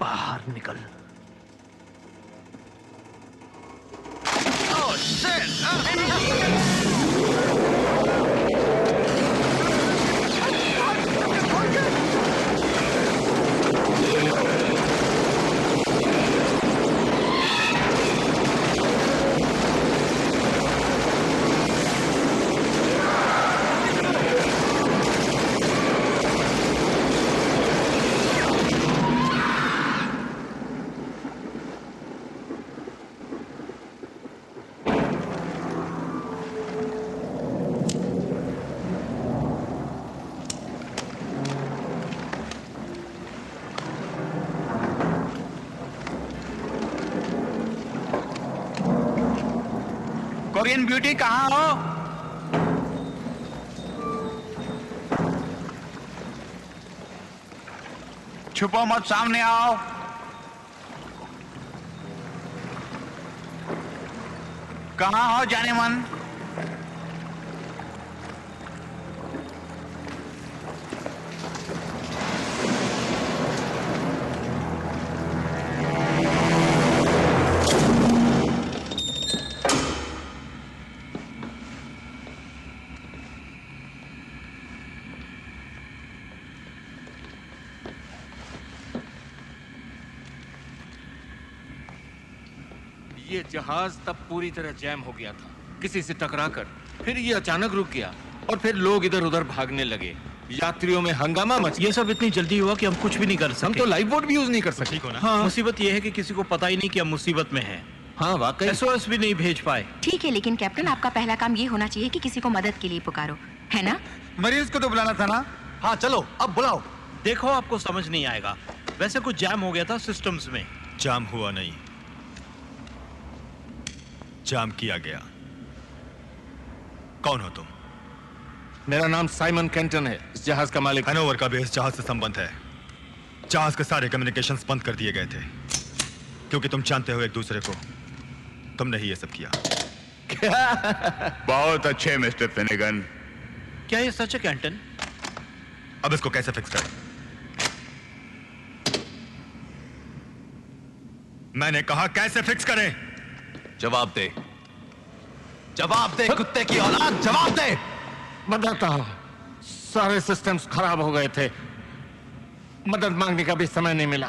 बाहर निकल। कोरियन ब्यूटी कहाँ हो? छुपो मत, सामने आओ। कहाँ हो जाने मन? ये जहाज तब पूरी तरह जैम हो गया था, किसी से टकराकर। फिर ये अचानक रुक गया और फिर लोग इधर उधर भागने लगे। यात्रियों में हंगामा मच। ये सब इतनी जल्दी हुआ कि हम कुछ भी नहीं कर सकते। हम तो लाइफ बोट भी यूज नहीं कर सकते। हाँ। मुसीबत ये है कि किसी को पता ही नहीं कि हम मुसीबत में हैं। हाँ वाकई। SOS भी नहीं भेज पाए। ठीक है, लेकिन कैप्टन आपका पहला काम ये होना चाहिए कि किसी को मदद के लिए पुकारो, है ना? मरीज को तो बुलाना था ना? हाँ चलो अब बुलाओ। देखो आपको समझ नहीं आएगा, वैसे कुछ जैम हो गया था सिस्टम्स में। जाम हुआ नहीं, जाम किया गया। कौन हो तुम? मेरा नाम साइमन कैंटन है, इस जहाज का मालिक। हैनोवर का भी इस जहाज से संबंध है। जहाज के सारे कम्युनिकेशंस बंद कर दिए गए थे क्योंकि तुम जानते हो एक दूसरे को। तुमने ही ये सब किया। बहुत अच्छे मिस्टर फिनेगन। क्या ये सच है कैंटन? अब इसको कैसे फिक्स करें? मैंने कहा कैसे फिक्स करें? जवाब दे, जवाब दे कुत्ते की औलाद, जवाब दे। बताता हूं, सारे सिस्टम्स खराब हो गए थे, मदद मांगने का भी समय नहीं मिला।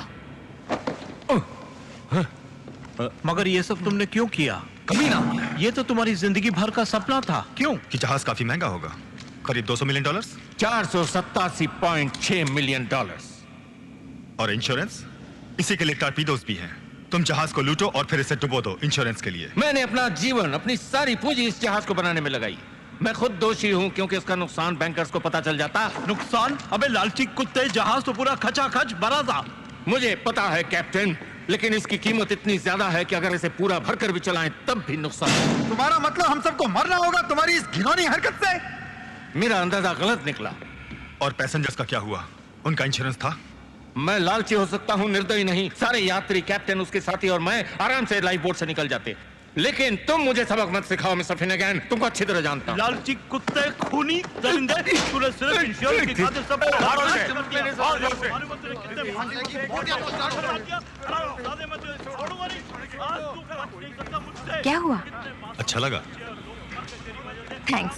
मगर ये सब तुमने क्यों किया? कमीना, ये तो तुम्हारी जिंदगी भर का सपना था। क्यों? कि जहाज काफी महंगा होगा, करीब $200 मिलियन। $487.6 मिलियन। और इंश्योरेंस? इसी के लिए टॉर्पीडोज भी हैं। तुम जहाज को लूटो और फिर इसे डुबो दो इंश्योरेंस के लिए। मैंने अपना जीवन, अपनी सारी पूंजी इस जहाज को बनाने में लगाई। मैं खुद दोषी हूं क्योंकि इसका नुकसान बैंकर्स को पता चल जाता। नुकसान? अबे लालची कुत्ते, जहाज तो पूरा खचाखच भरा था। मुझे पता है कैप्टन, लेकिन इसकी कीमत इतनी ज्यादा है कि अगर इसे पूरा भरकर भी चलाएं तब भी नुकसान। तुम्हारा मतलब हम सबको मरना होगा तुम्हारी इस घिनौनी हरकत से? मेरा अंदाजा गलत निकला। और पैसेंजर्स का क्या हुआ? उनका इंश्योरेंस था? मैं लालची हो सकता हूं, निर्दयी नहीं। सारे यात्री, कैप्टन, उसके साथी और मैं आराम से लाइफ बोट से निकल जाते। लेकिन तुम मुझे सबक मत सिखाओ मिस्टर फिनेगन, तुमको अच्छी तरह जानता हूं। लालची कुत्ते, खूनी दरिंदे, तूने सिर्फ इंश्योरेंस की खातिर सब क्या हुआ? अच्छा लगा। थैंक्स।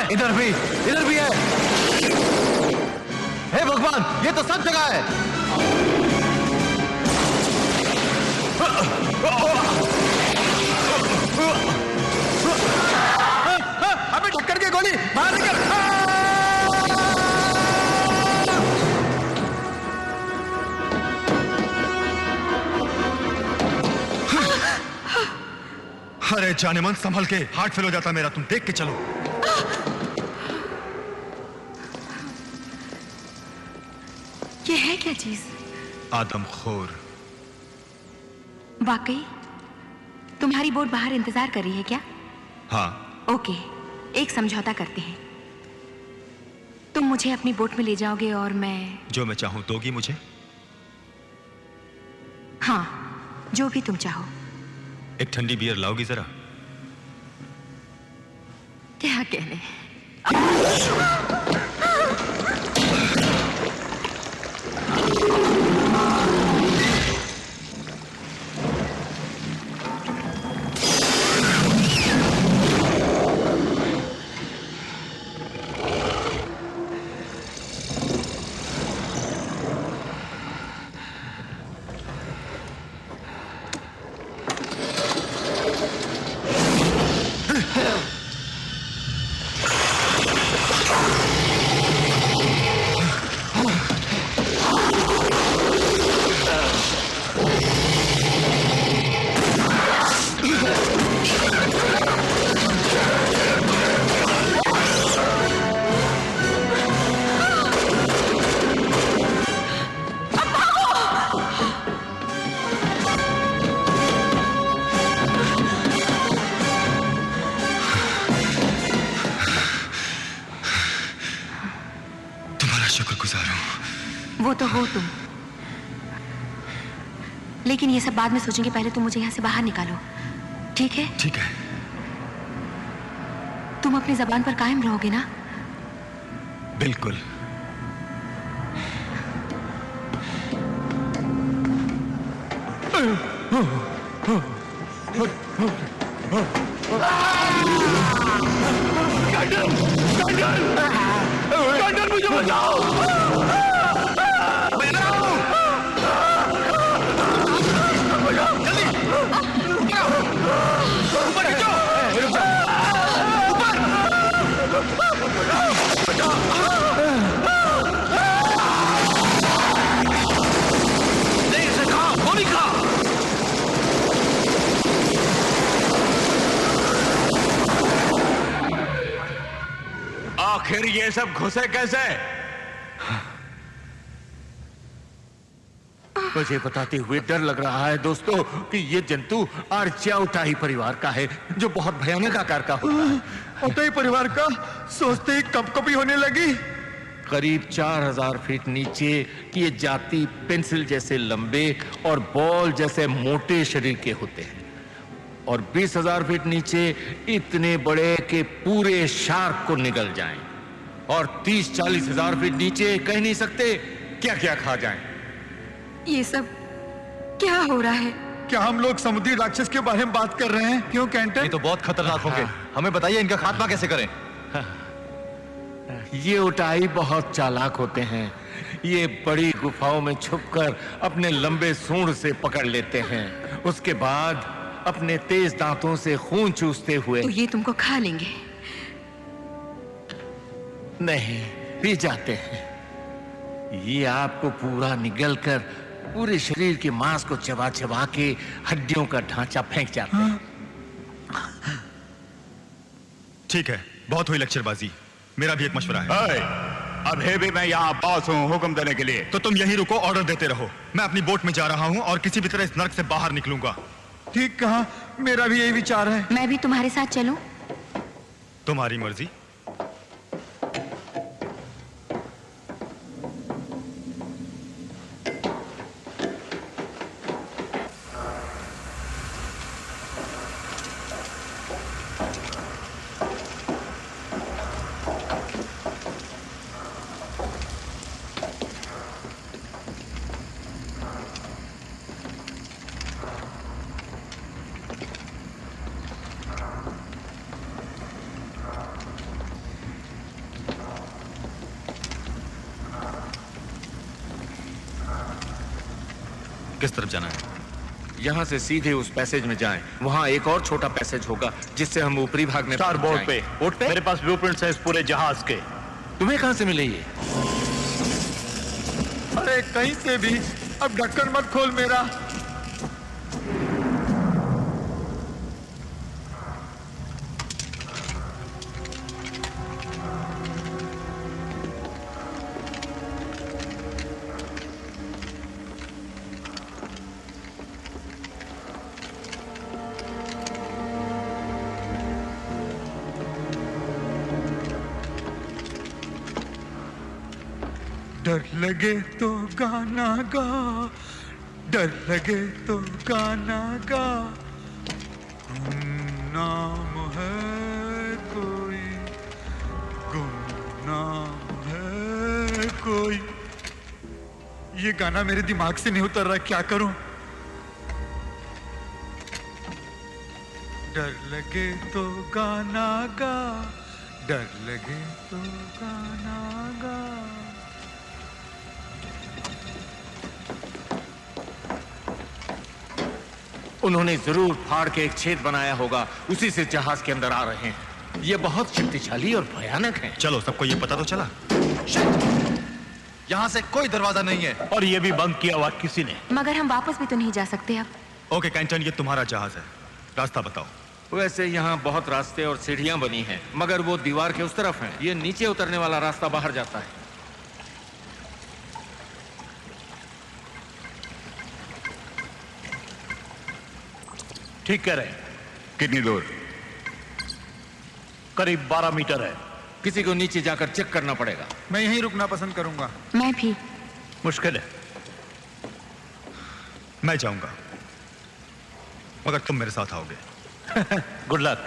इधर भी है। हे भगवान, ये तो सब जगह है। अबे ठक्कर की गोली बाहर निकल। अरे जाने मन, संभल के, हार्ट फेल हो जाता मेरा। तुम देख के चलो। ये है क्या चीज? आदमखोर। वाकई तुम्हारी बोट बाहर इंतजार कर रही है क्या? हाँ। ओके, एक समझौता करते हैं। तुम मुझे अपनी बोट में ले जाओगे और मैं... जो मैं चाहूं दोगी मुझे? हाँ, जो भी तुम चाहो। एक ठंडी बियर लाओगी जरा? क्या कहने? वो तो हो तुम, लेकिन ये सब बाद में सोचेंगे। पहले तुम मुझे यहाँ से बाहर निकालो, ठीक है? ठीक है। तुम अपनी जबान पर कायम रहोगे ना? बिल्कुल। कैंटन, मुझे बचाओ! आखिर ये सब घुसे कैसे? मुझे बताते हुए डर लग रहा है दोस्तों कि ये जंतु आर्चियाउटाई परिवार का है, जो बहुत भयानक आकार का होता है। उटाई परिवार का सोचते ही कपकपी होने लगी। करीब 4000 फीट नीचे ये जाति पेंसिल जैसे लंबे और बॉल जैसे मोटे शरीर के होते हैं, और 20,000 फीट नीचे इतने बड़े कि पूरे शार्क को निगल जाएं, और 30-40 हजार फीट नीचे कह नहीं सकते क्या क्या खा जाएं। ये सब क्या हो रहा है? क्या हम लोग समुद्री राक्षस के बारे में बात कर रहे हैं? क्यों कैंटन? ये तो बहुत खतरनाक होंगे। हमें बताइए इनका खात्मा कैसे करें? ये उटाई बहुत चालाक होते हैं। ये बड़ी गुफाओं में छुपकर अपने लंबे सूंड से पकड़ लेते हैं, उसके बाद अपने तेज दांतों से खून चूसते हुए तो ये तुमको खा लेंगे? नहीं, पी जाते हैं। ये आपको पूरा निगल कर पूरे शरीर के मांस को चबा चबा के हड्डियों का ढांचा फेंक जाते हैं। ठीक है, बहुत हुई लेक्चरबाजी। मेरा भी एक मशवरा है। अभी भी मैं यहाँ पास हूँ हुक्म देने के लिए। तो तुम यहीं रुको, ऑर्डर देते रहो। मैं अपनी बोट में जा रहा हूँ और किसी भी तरह इस नर्क से बाहर निकलूंगा। ठीक कहा, मेरा भी यही विचार है। मैं भी तुम्हारे साथ चलूं? तुम्हारी मर्जी। किस तरफ जाना है? यहाँ से सीधे उस पैसेज में जाएं। वहाँ एक और छोटा पैसेज होगा जिससे हम ऊपरी भाग में स्टार बोर्ड पे। बोर्ड पे? मेरे पास ब्लूप्रिंट्स है इस पूरे जहाज के। तुम्हें कहाँ से मिले ये? अरे कहीं से भी। अब ढक्कन मत खोल मेरा। डर लगे तो गाना गा, डर लगे तो गाना गा, गुमनाम है कोई, गुमनाम है कोई। ये गाना मेरे दिमाग से नहीं उतर रहा, क्या करूं? डर लगे तो गाना गा, डर लगे तो गाना गा। उन्होंने जरूर फाड़ के एक छेद बनाया होगा, उसी से जहाज के अंदर आ रहे हैं। ये बहुत शक्तिशाली और भयानक हैं। चलो, सबको ये पता तो चला। यहाँ से कोई दरवाजा नहीं है और ये भी बंद किया हुआ किसी ने। मगर हम वापस भी तो नहीं जा सकते अब। ओके कैंटन, ये तुम्हारा जहाज है, रास्ता बताओ। वैसे यहाँ बहुत रास्ते और सीढ़ियां बनी हैं, मगर वो दीवार के उस तरफ हैं। ये नीचे उतरने वाला रास्ता बाहर जाता है। ठीक कह रहे हैं। कितनी दूर? करीब 12 मीटर है। किसी को नीचे जाकर चेक करना पड़ेगा। मैं यहीं रुकना पसंद करूंगा। मैं भी। मुश्किल है। मैं जाऊंगा, मगर तुम मेरे साथ आओगे। Good luck.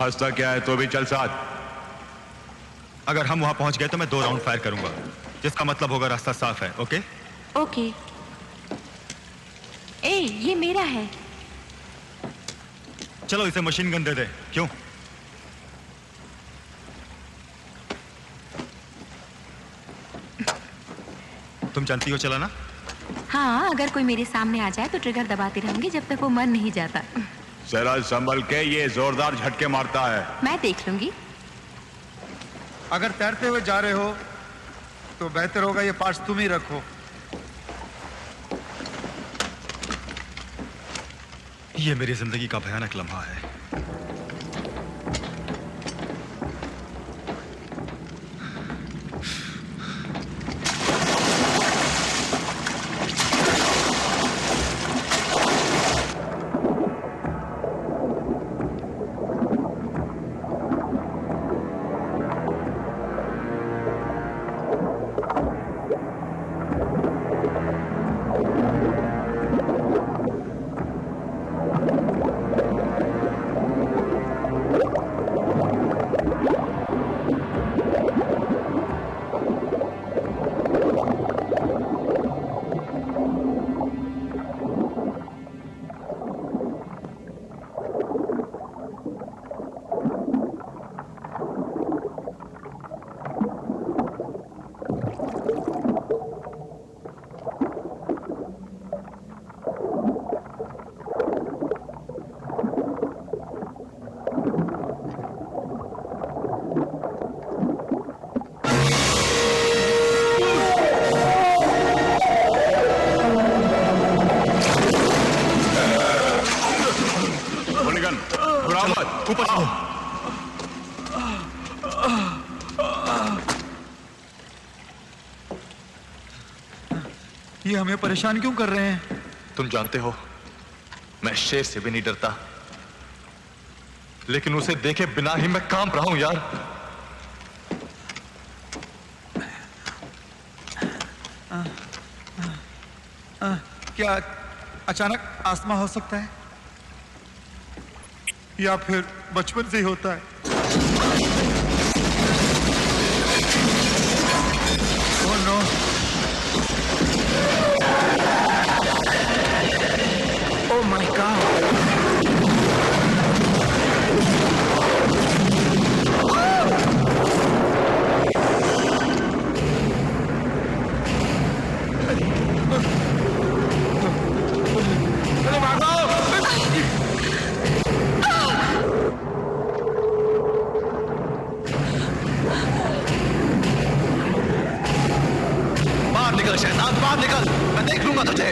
हंसता क्या है, तो भी चल साथ। अगर हम वहां पहुंच गए तो मैं 2 राउंड फायर करूंगा, जिसका मतलब होगा रास्ता साफ है। Okay okay. ए, ये मेरा है। चलो इसे मशीन गन दे दे। क्यों? तुम जानती हो चलाना? हाँ, अगर कोई मेरे सामने आ जाए तो ट्रिगर दबाती रहूंगी जब तक वो मर नहीं जाता। जरा संभल के, ये जोरदार झटके मारता है। मैं देख लूंगी। अगर तैरते हुए जा रहे हो तो बेहतर होगा ये पार्ट्स तुम ही रखो। ये मेरी जिंदगी का भयानक लम्हा है। ऊपर आओ। ये हमें परेशान क्यों कर रहे हैं? तुम जानते हो, मैं शेर से भी नहीं डरता, लेकिन उसे देखे बिना ही मैं कांप रहा हूं यार। क्या अचानक आसमा हो सकता है, या फिर बचपन से ही होता है? Oh no. Oh my god. बाहर निकल शैतान, बाहर निकल, मैं देख लूंगा तुझे।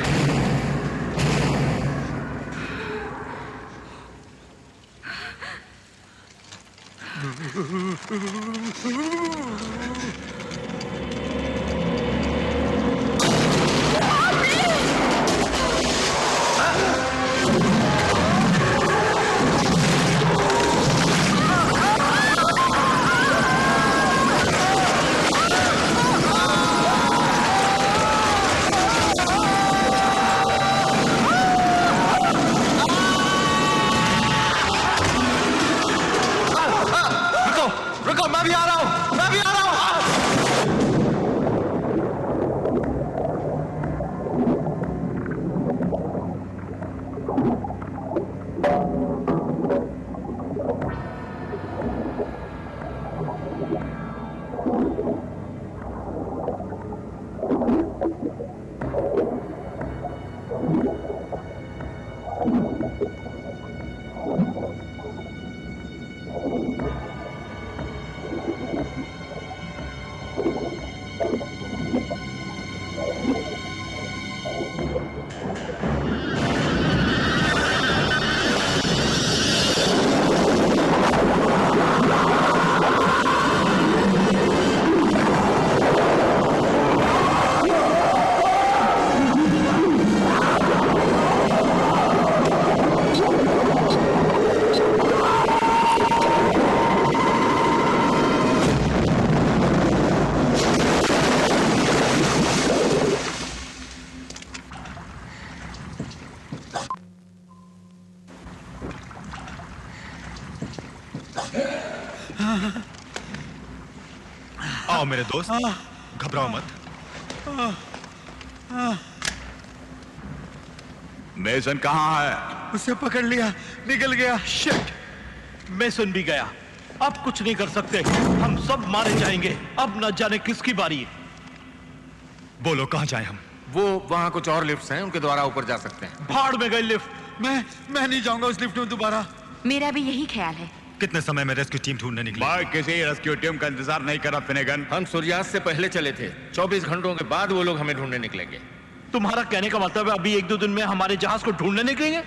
आओ मेरे दोस्त, घबराओ मत। मेसन कहाँ है? उसे पकड़ लिया, निकल गया। शिट! मेसन भी गया। अब कुछ नहीं कर सकते, हम सब मारे जाएंगे। अब न जाने किसकी बारी है। बोलो कहाँ जाएं हम? वो वहाँ कुछ और लिफ्ट्स हैं, उनके द्वारा ऊपर जा सकते हैं। भाड़ में गई लिफ्ट। मैं नहीं जाऊंगा उस लिफ्ट में दोबारा। मेरा भी यही ख्याल है। कितने समय में रेस्क्यू टीम ढूंढने निकली? मैं किसी रेस्क्यू टीम का इंतजार नहीं कर रहा फिनेगन। हम सूर्यास्त से पहले चले थे। 24 घंटों के बाद वो लोग हमें ढूंढने निकलेंगे। तुम्हारा कहने का मतलब है अभी 1-2 दिन में हमारे जहाज को ढूंढने निकलेंगे?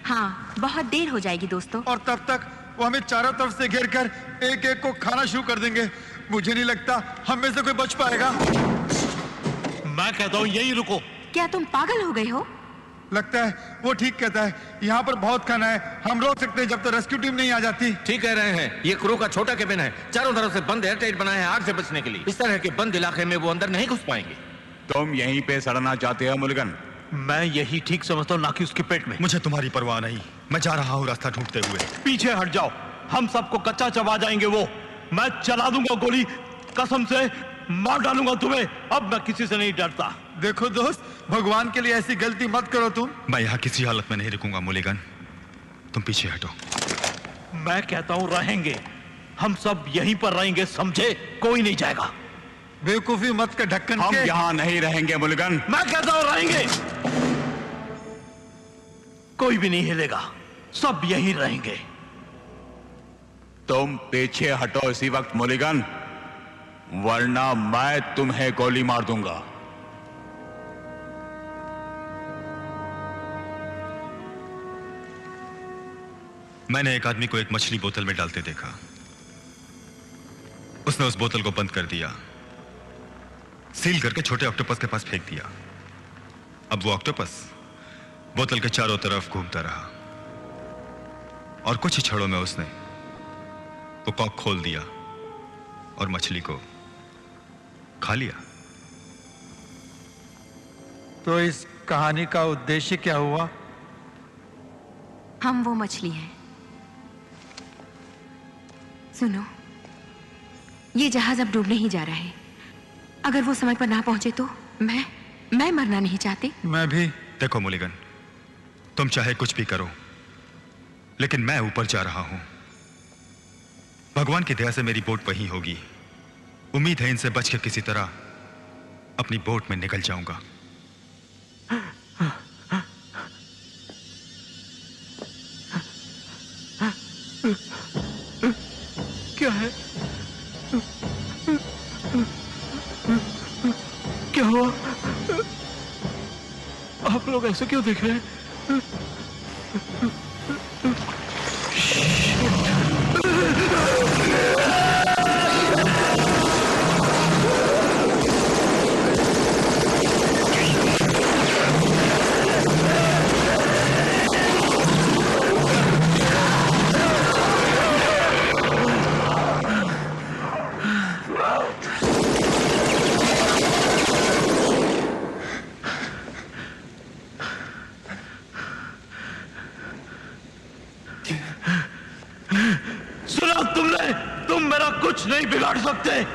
हाँ, बहुत देर हो जाएगी दोस्तों। और तब तक वो हमें चारों तरफ से घेर कर एक एक को खाना शुरू कर देंगे। मुझे नहीं लगता हम में से कोई बच पाएगा। मैं कहता हूँ यहीं रुको। क्या तुम पागल हो गए हो? लगता है वो ठीक कहता है। यहाँ पर बहुत खाना है, हम रोक सकते हैं जब तक रेस्क्यू टीम नहीं आ जाती। ठीक कह रहे हैं। ये क्रू का छोटा केबिन है, चारों तरफ से बंद एयरटाइट बना है आग से बचने के लिए। इस तरह के बंद इलाके में वो अंदर नहीं घुस पाएंगे। तुम यहीं पे सड़ना चाहते हो मुल्गन? मैं यही ठीक समझता हूँ, ना कि उसके पेट में। मुझे तुम्हारी परवाह नहीं, मैं जा रहा हूँ रास्ता ढूंढते हुए। पीछे हट जाओ, हम सबको कच्चा चबा जाएंगे वो। मैं चला दूंगा गोली, कसम से मार डालूंगा तुम्हें। अब मैं किसी से नहीं डरता। देखो दोस्त, भगवान के लिए ऐसी गलती मत करो तुम। मैं यहाँ किसी हालत में नहीं रुकूंगा मुलिगन, तुम पीछे हटो। मैं कहता हूँ रहेंगे, हम सब यहीं पर रहेंगे, समझे? कोई नहीं जाएगा। बेवकूफी मत कर ढक्कन हम के। यहाँ नहीं रहेंगे मुल्गन। मैं कहता हूँ रहेंगे। कोई भी नहीं हिलेगा, सब यहीं रहेंगे। तुम पीछे हटो इसी वक्त मुलिगन, वरना मैं तुम्हें गोली मार दूंगा। मैंने एक आदमी को एक मछली बोतल में डालते देखा। उसने उस बोतल को बंद कर दिया, सील करके छोटे ऑक्टोपस के पास फेंक दिया। अब वो ऑक्टोपस बोतल के चारों तरफ घूमता रहा और कुछ ही क्षणों में उसने वो कॉक खोल दिया और मछली को खा लिया। तो इस कहानी का उद्देश्य क्या हुआ? हम वो मछली हैं। सुनो, ये जहाज अब डूबने ही जा रहा है। अगर वो समय पर ना पहुंचे तो मैं मरना नहीं चाहती। मैं भी। देखो मुलिगन, तुम चाहे कुछ भी करो, लेकिन मैं ऊपर जा रहा हूं। भगवान की दया से मेरी बोट वहीं होगी। उम्मीद है इनसे बच के किसी तरह अपनी बोट में निकल जाऊंगा। क्या है? क्या हुआ? आप लोग ऐसे क्यों देख रहे हैं? सुना तुमने? तुम मेरा कुछ नहीं बिगाड़ सकते।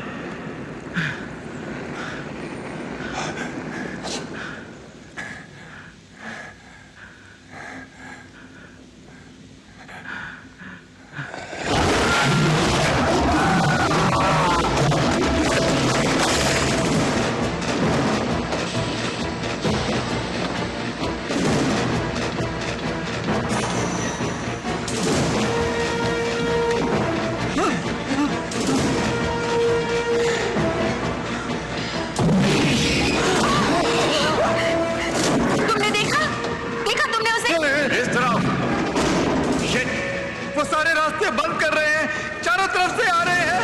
रास्ते बंद कर रहे हैं, चारों तरफ से आ रहे हैं।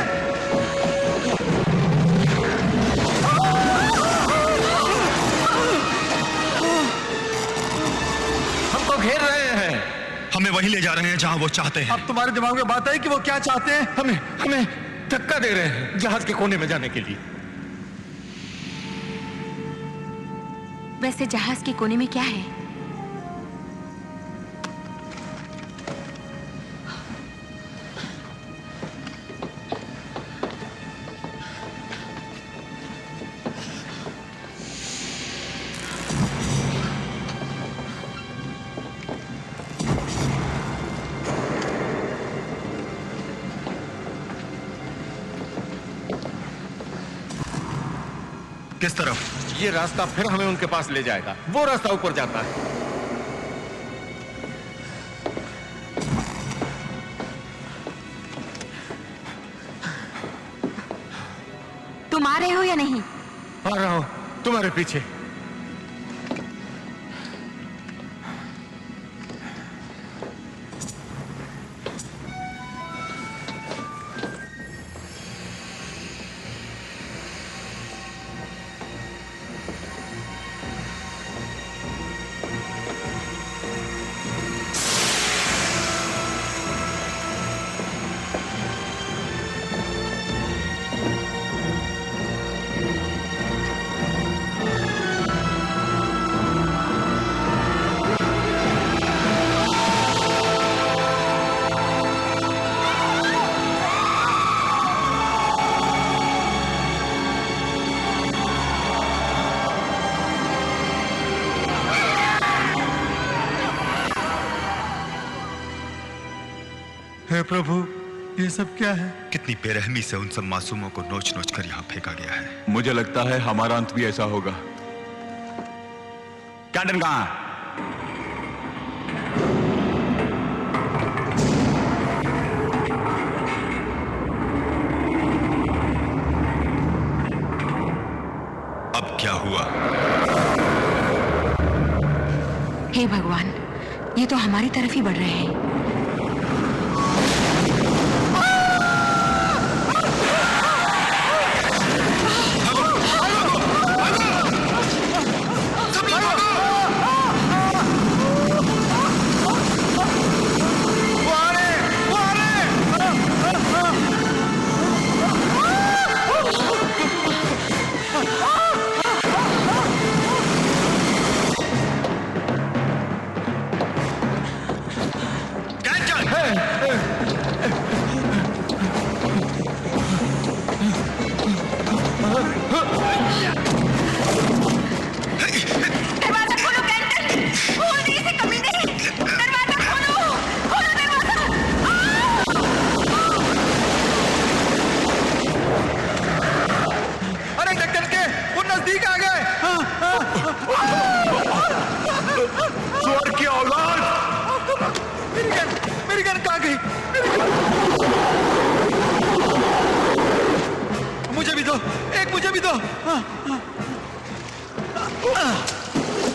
हमको घेर रहे हैं। हमें वहीं ले जा रहे हैं जहां वो चाहते हैं। अब तुम्हारे दिमाग में बात आई कि वो क्या चाहते हैं? हमें धक्का दे रहे हैं जहाज के कोने में जाने के लिए। वैसे जहाज के कोने में क्या है? किस तरफ? ये रास्ता फिर हमें उनके पास ले जाएगा। वो रास्ता ऊपर जाता है। तुम आ रहे हो या नहीं? आ रहा हूं तुम्हारे पीछे। हे प्रभु, ये सब क्या है? कितनी बेरहमी से उन सब मासूमों को नोच नोच कर यहाँ फेंका गया है। मुझे लगता है हमारा अंत भी ऐसा होगा। कैंटन कहाँ है? अब क्या हुआ? हे भगवान, ये तो हमारी तरफ ही बढ़ रहे हैं।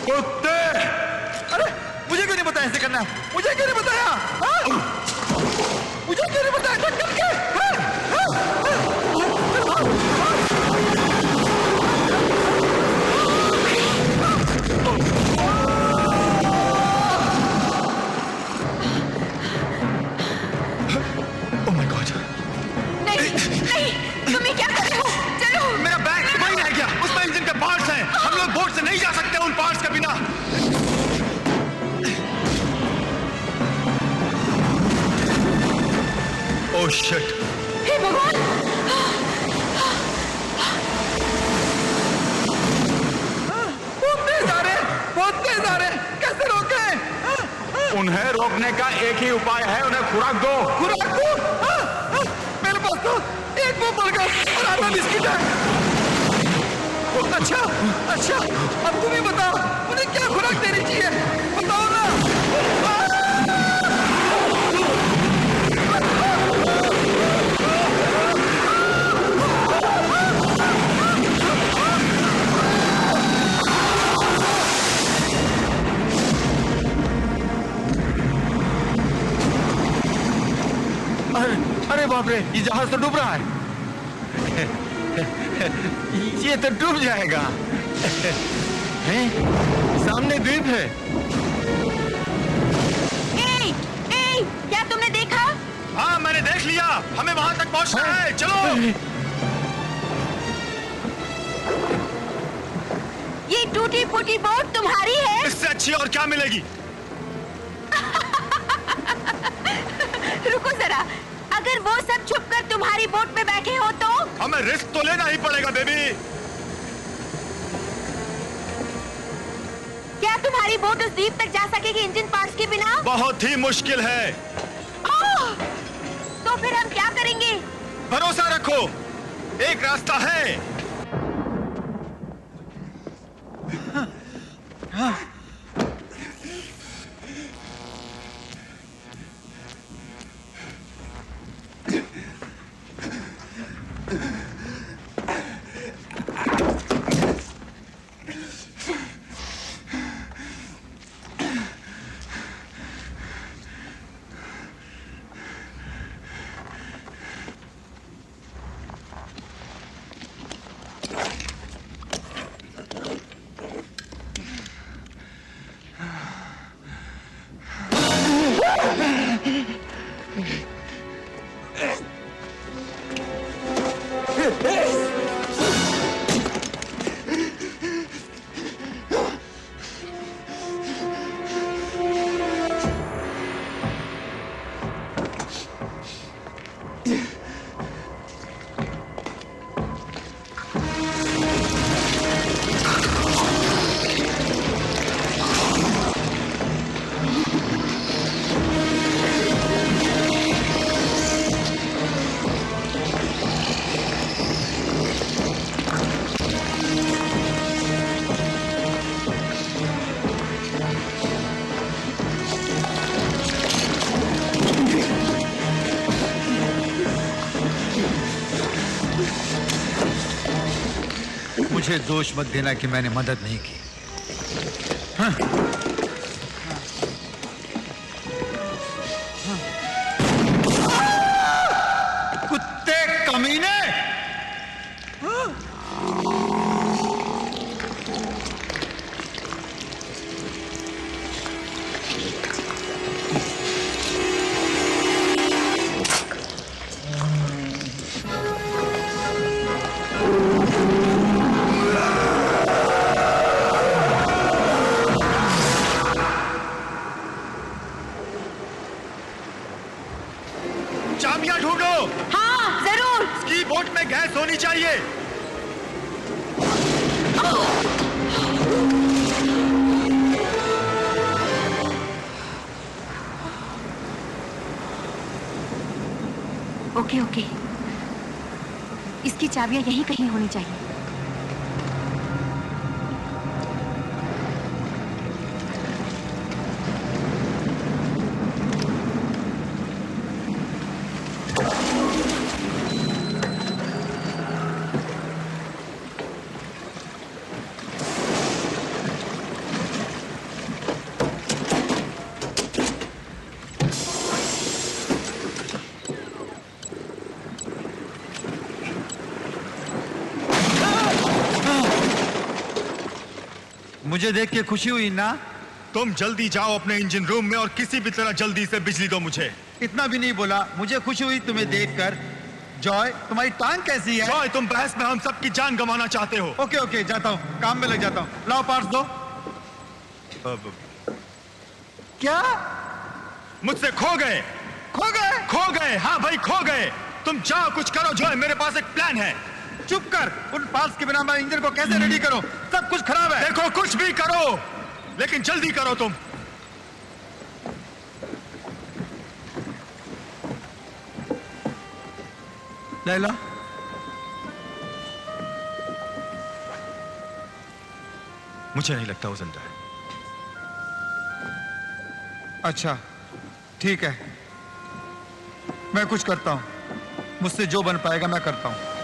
कुत्ते! अरे मुझे क्यों नहीं बताया ऐसे करना? मुझे क्यों नहीं बताया? मुझे क्यों नहीं बताया? टक्कर के! Oh my God! नहीं, नहीं, तुम ये क्या कर रहे हो? चलो! मेरा बैग वहीं रह गया। उसमें इंजन के पार्ट्स हैं। हम लोग बोट से नहीं जा सकते उन पार्ट्स के बिना। Oh shit! हे भगवान! बहुत तेज आ रहे, कैसे रोके? उन्हें रोकने का एक ही उपाय है, उन्हें खुराक दो। खुराक दो? मेरे पास तो एक वो बर्गर और आधा बिस्किट है। अच्छा, अच्छा, अब तुम ही बताओ, उन्हें क्या खुराक देनी चाहिए? बताओ ना। बाप रे, ये जहाज तो डूब रहा है। ये तो डूब जाएगा। हैं? सामने द्वीप है। क्या तुमने देखा? हाँ मैंने देख लिया, हमें वहां तक पहुंचना है, चलो। ये टूटी फूटी बोट तुम्हारी है? इससे अच्छी और क्या मिलेगी? रुको जरा, अगर वो सब छुपकर तुम्हारी बोट में बैठे हो तो? हमें रिस्क तो लेना ही पड़ेगा बेबी। क्या तुम्हारी बोट उस द्वीप तक जा सकेगी इंजन पार्ट्स के बिना? बहुत ही मुश्किल है। तो फिर हम क्या करेंगे? भरोसा रखो, एक रास्ता है। मुझे दोष मत देना कि मैंने मदद नहीं की। हाँ। कुत्ते कमीने! चाबियां ढूंढो। हाँ जरूर। इसकी बोट में गैस होनी चाहिए। ओके ओके, इसकी चाबियां यहीं कहीं होनी चाहिए। मुझे देख के खुशी हुई ना? तुम जल्दी जाओ अपने इंजन रूम में और किसी भी तरह जल्दी से बिजली दो मुझे। इतना भी नहीं बोला, मुझे खुशी हुई तुम्हें देखकर। जॉय, तुम्हारी टांग कैसी है? जॉय, तुम बहस में हम सबकी जान गंवाना चाहते हो। ओके ओके, जाता हूँ, काम में लग जाता हूँ। लाओ पार्ट्स दो। क्या? मुझसे खो गए? खो गए? खो गए, हाँ भाई खो गए। तुम जाओ कुछ करो जॉय, मेरे पास एक प्लान है। चुप कर, उन पार्ट्स के बिना मैं इंजन को कैसे रेडी करूं? सब कुछ खराब है। देखो कुछ भी करो, लेकिन जल्दी करो तुम। लैला, मुझे नहीं लगता वो जिंदा है। अच्छा ठीक है, मैं कुछ करता हूं, मुझसे जो बन पाएगा मैं करता हूं।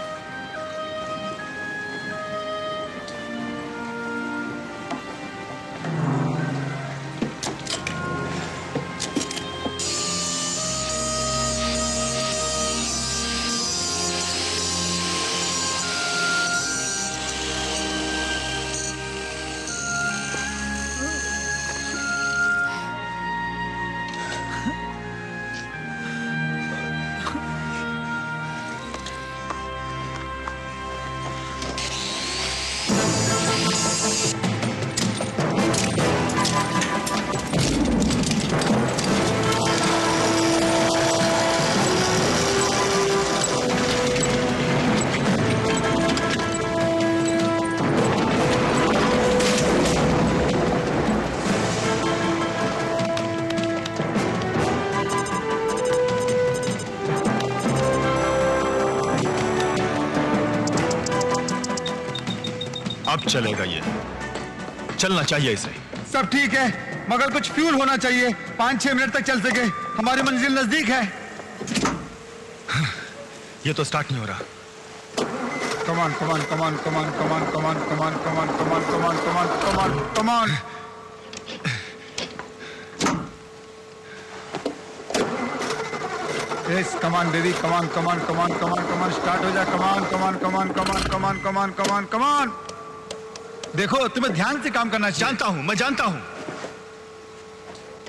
चलेगा ये, चलना चाहिए इसे। सब ठीक है, मगर कुछ फ्यूल होना चाहिए, 5-6 मिनट तक चल सके। हमारी मंजिल नजदीक है। ये तो स्टार्ट नहीं हो रहा। कमान कमान कमान कमान कमान कमान कमान कमान कमान कमान कमान कमान कमान। यस कमान बेबी, कमान कमान कमान कमान कमान, स्टार्ट हो जा। कमान कमान कमान कमान कमान कमान कमान कमान। देखो तुम्हें ध्यान से काम करना चाहिए। जानता हूं, मैं जानता हूं।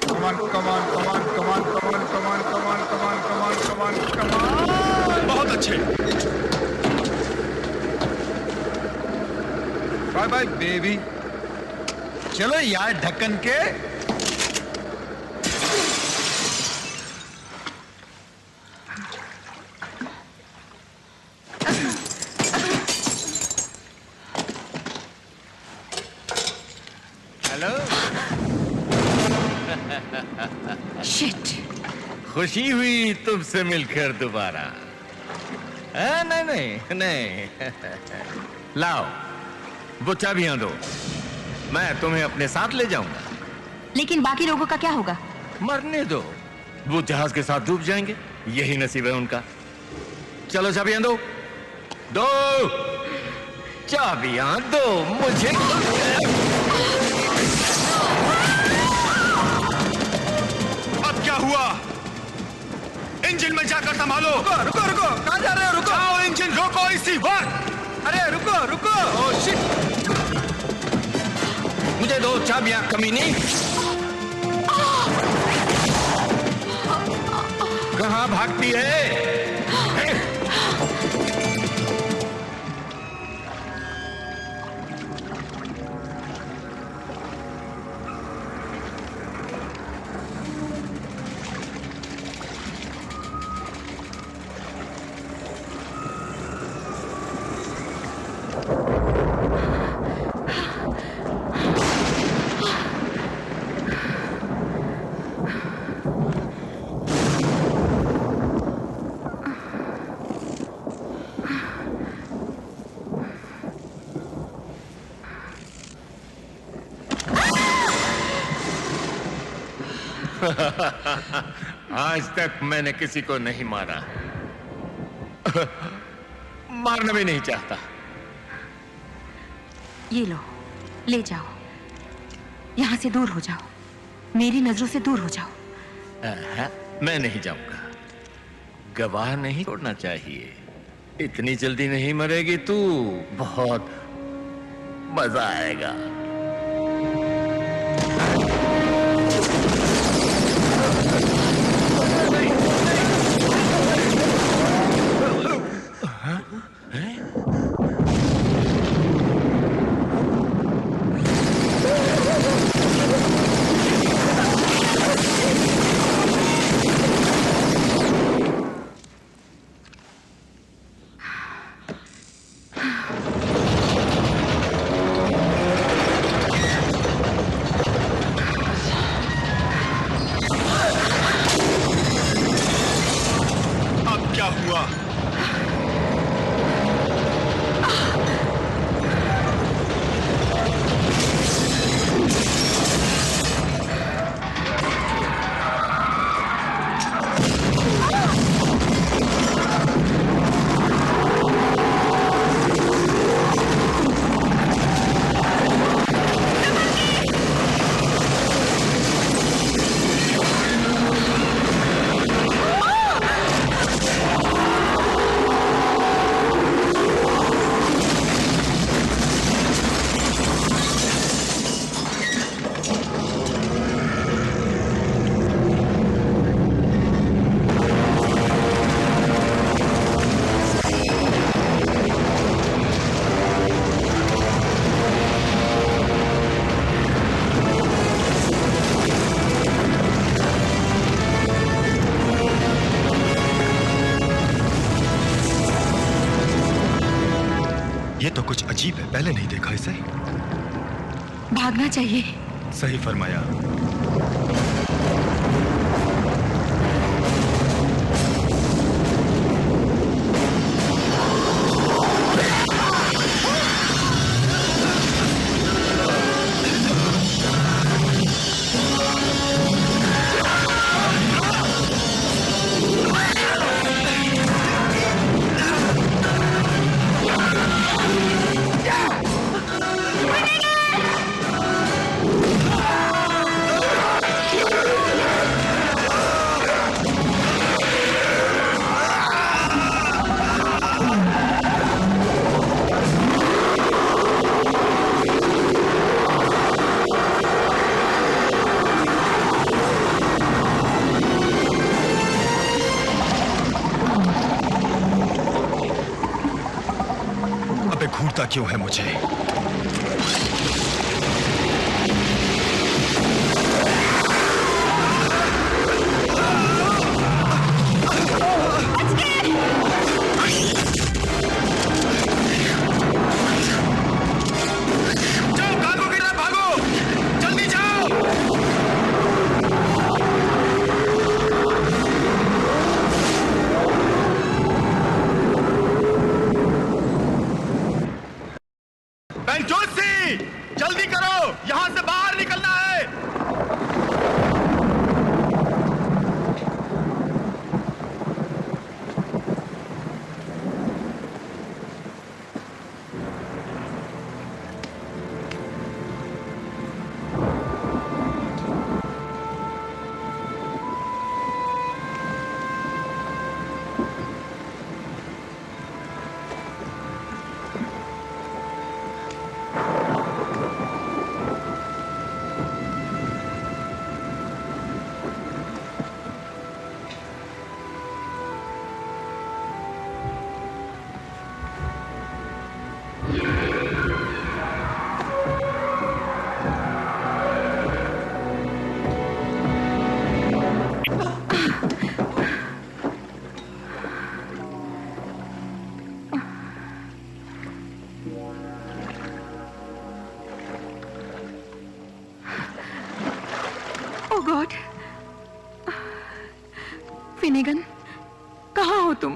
कमान कमान कमान कमान कमान कमान कमान कमान कमान कमान कमान। बहुत अच्छे। Bye bye baby. चलो यार ढक्कन के। हेलो। शिट। खुशी हुई तुमसे मिलकर दोबारा। नहीं नहीं नहीं। लाओ वो चाबियां दो, मैं तुम्हें अपने साथ ले जाऊंगा। लेकिन बाकी लोगों का क्या होगा? मरने दो, वो जहाज के साथ डूब जाएंगे, यही नसीब है उनका। चलो चाबियां दो, दो चाबियां दो मुझे। अब क्या हुआ? इंजन में जाकर संभालो। रुको रुको रुको, कहां जा रहे हो? रुको। जाओ, इंजन रोको इसी वक्त। अरे रुको रुको। ओह शिट, मुझे दो चाबियां कमीनी। कहां भागती है? आज तक मैंने किसी को नहीं मारा, मारना भी नहीं चाहता। ये लो, ले जाओ, यहां से दूर हो जाओ, मेरी नजरों से दूर हो जाओ। मैं नहीं जाऊंगा, गवाह नहीं छोड़ना चाहिए। इतनी जल्दी नहीं मरेगी तू, बहुत मजा आएगा। ये तो कुछ अजीब है, पहले नहीं देखा इसे। भागना चाहिए। सही फरमाया। होता क्यों है मुझे? जल्दी करो, यहां से बाहर निकलना है। गॉड, फिनेगन, कहाँ हो तुम?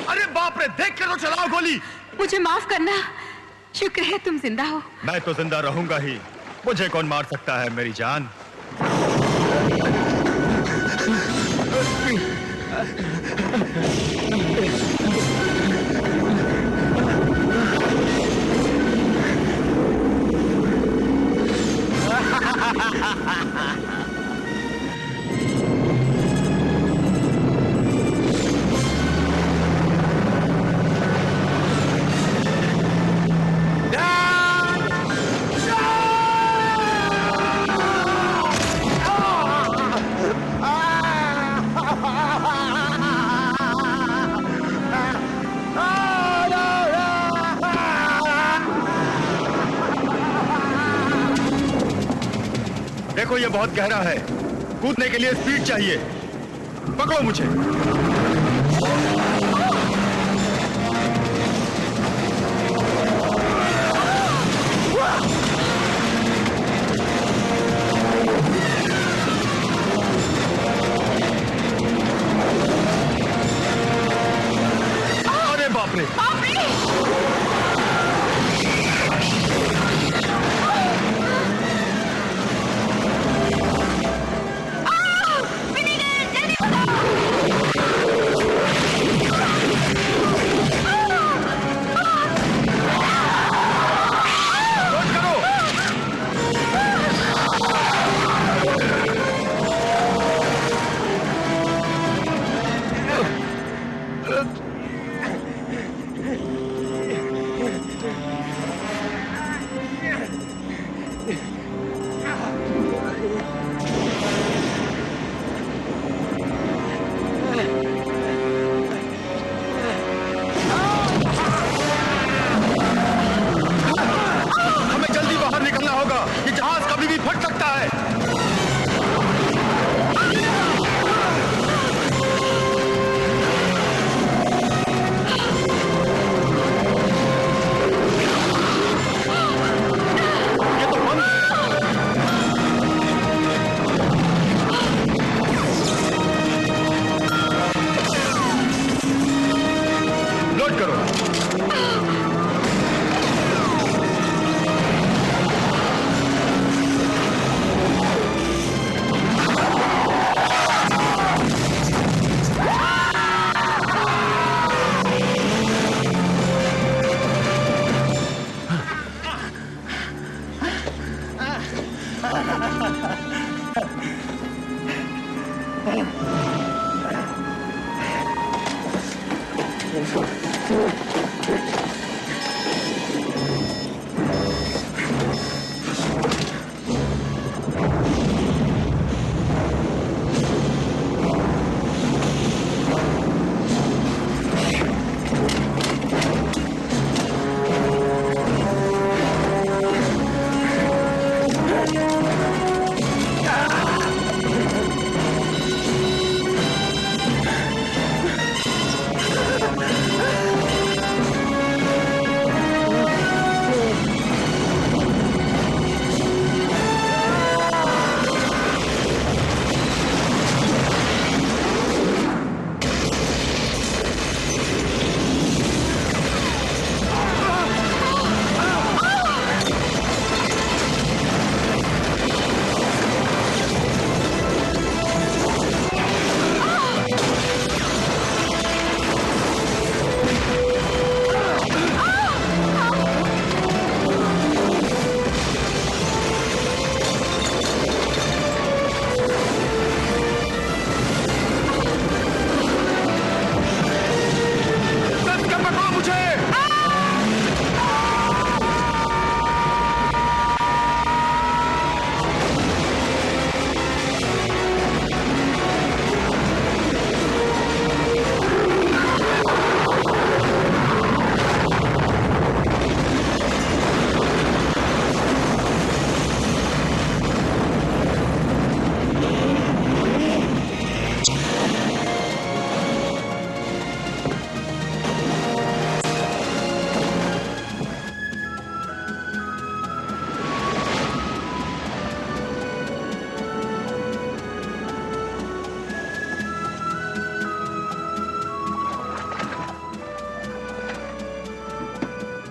अरे बाप रे, देख कर तो चलाओ गोली। मुझे माफ करना, शुक्र है तुम जिंदा हो। मैं तो जिंदा रहूंगा ही, मुझे कौन मार सकता है मेरी जान? देखो ये बहुत गहरा है, कूदने के लिए स्पीड चाहिए। पकड़ो मुझे। अरे बाप रे, विनेगर, जल्दी बताओ।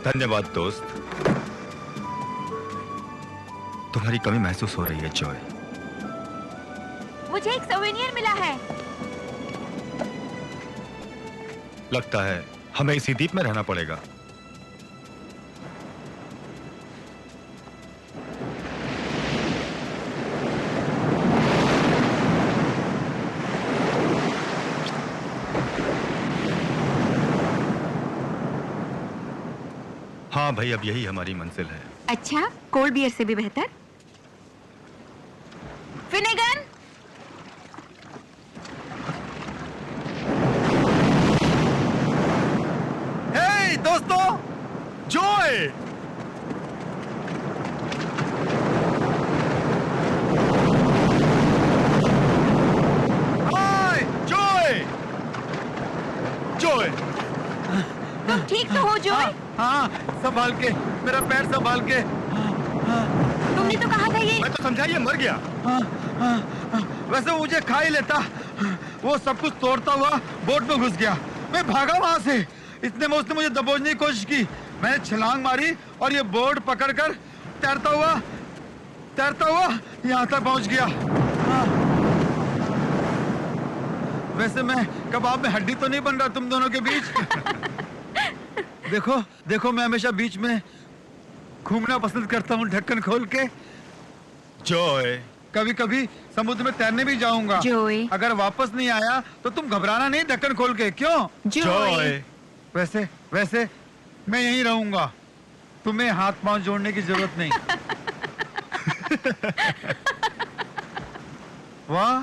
धन्यवाद दोस्त। तुम्हारी कमी महसूस हो रही है जॉय। मुझे एक सोवेनियर मिला है। लगता है हमें इसी द्वीप में रहना पड़ेगा। हाँ भाई, अब यही हमारी मंजिल है। अच्छा, कोल्ड बियर से भी बेहतर। फिनेगन, हे दोस्तों, जॉय! हाय जॉय! जॉय! तुम ठीक तो हो जॉय? हाँ, संभाल के, मेरा पैर संभाल के। तुमने तो कहा था ये। मैं तो समझा ये मर गया। वैसे वो मुझे खा ही लेता। वो सब कुछ तोड़ता हुआ बोट में घुस गया। मैं भागा वहां से। इतने में उसने मुझे दबोचने की कोशिश की। मैंने छलांग मारी और ये बोट पकड़कर तैरता हुआ यहाँ तक पहुंच गया। वैसे मैं कबाब में हड्डी तो नहीं बन रहा तुम दोनों के बीच। देखो देखो, मैं हमेशा बीच में घूमना पसंद करता हूँ ढक्कन खोल के। जॉय, कभी कभी समुद्र में तैरने भी जाऊंगा। जॉय, अगर वापस नहीं आया तो तुम घबराना नहीं ढक्कन खोल के। क्यों? जॉय, वैसे मैं यहीं रहूंगा। तुम्हें हाथ पांव जोड़ने की जरूरत नहीं। वाह,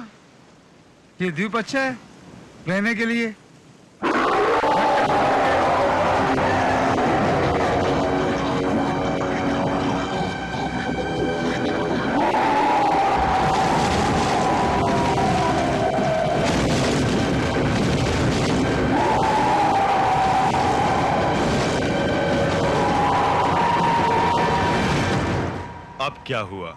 ये द्वीप अच्छा है रहने के लिए। अब क्या हुआ?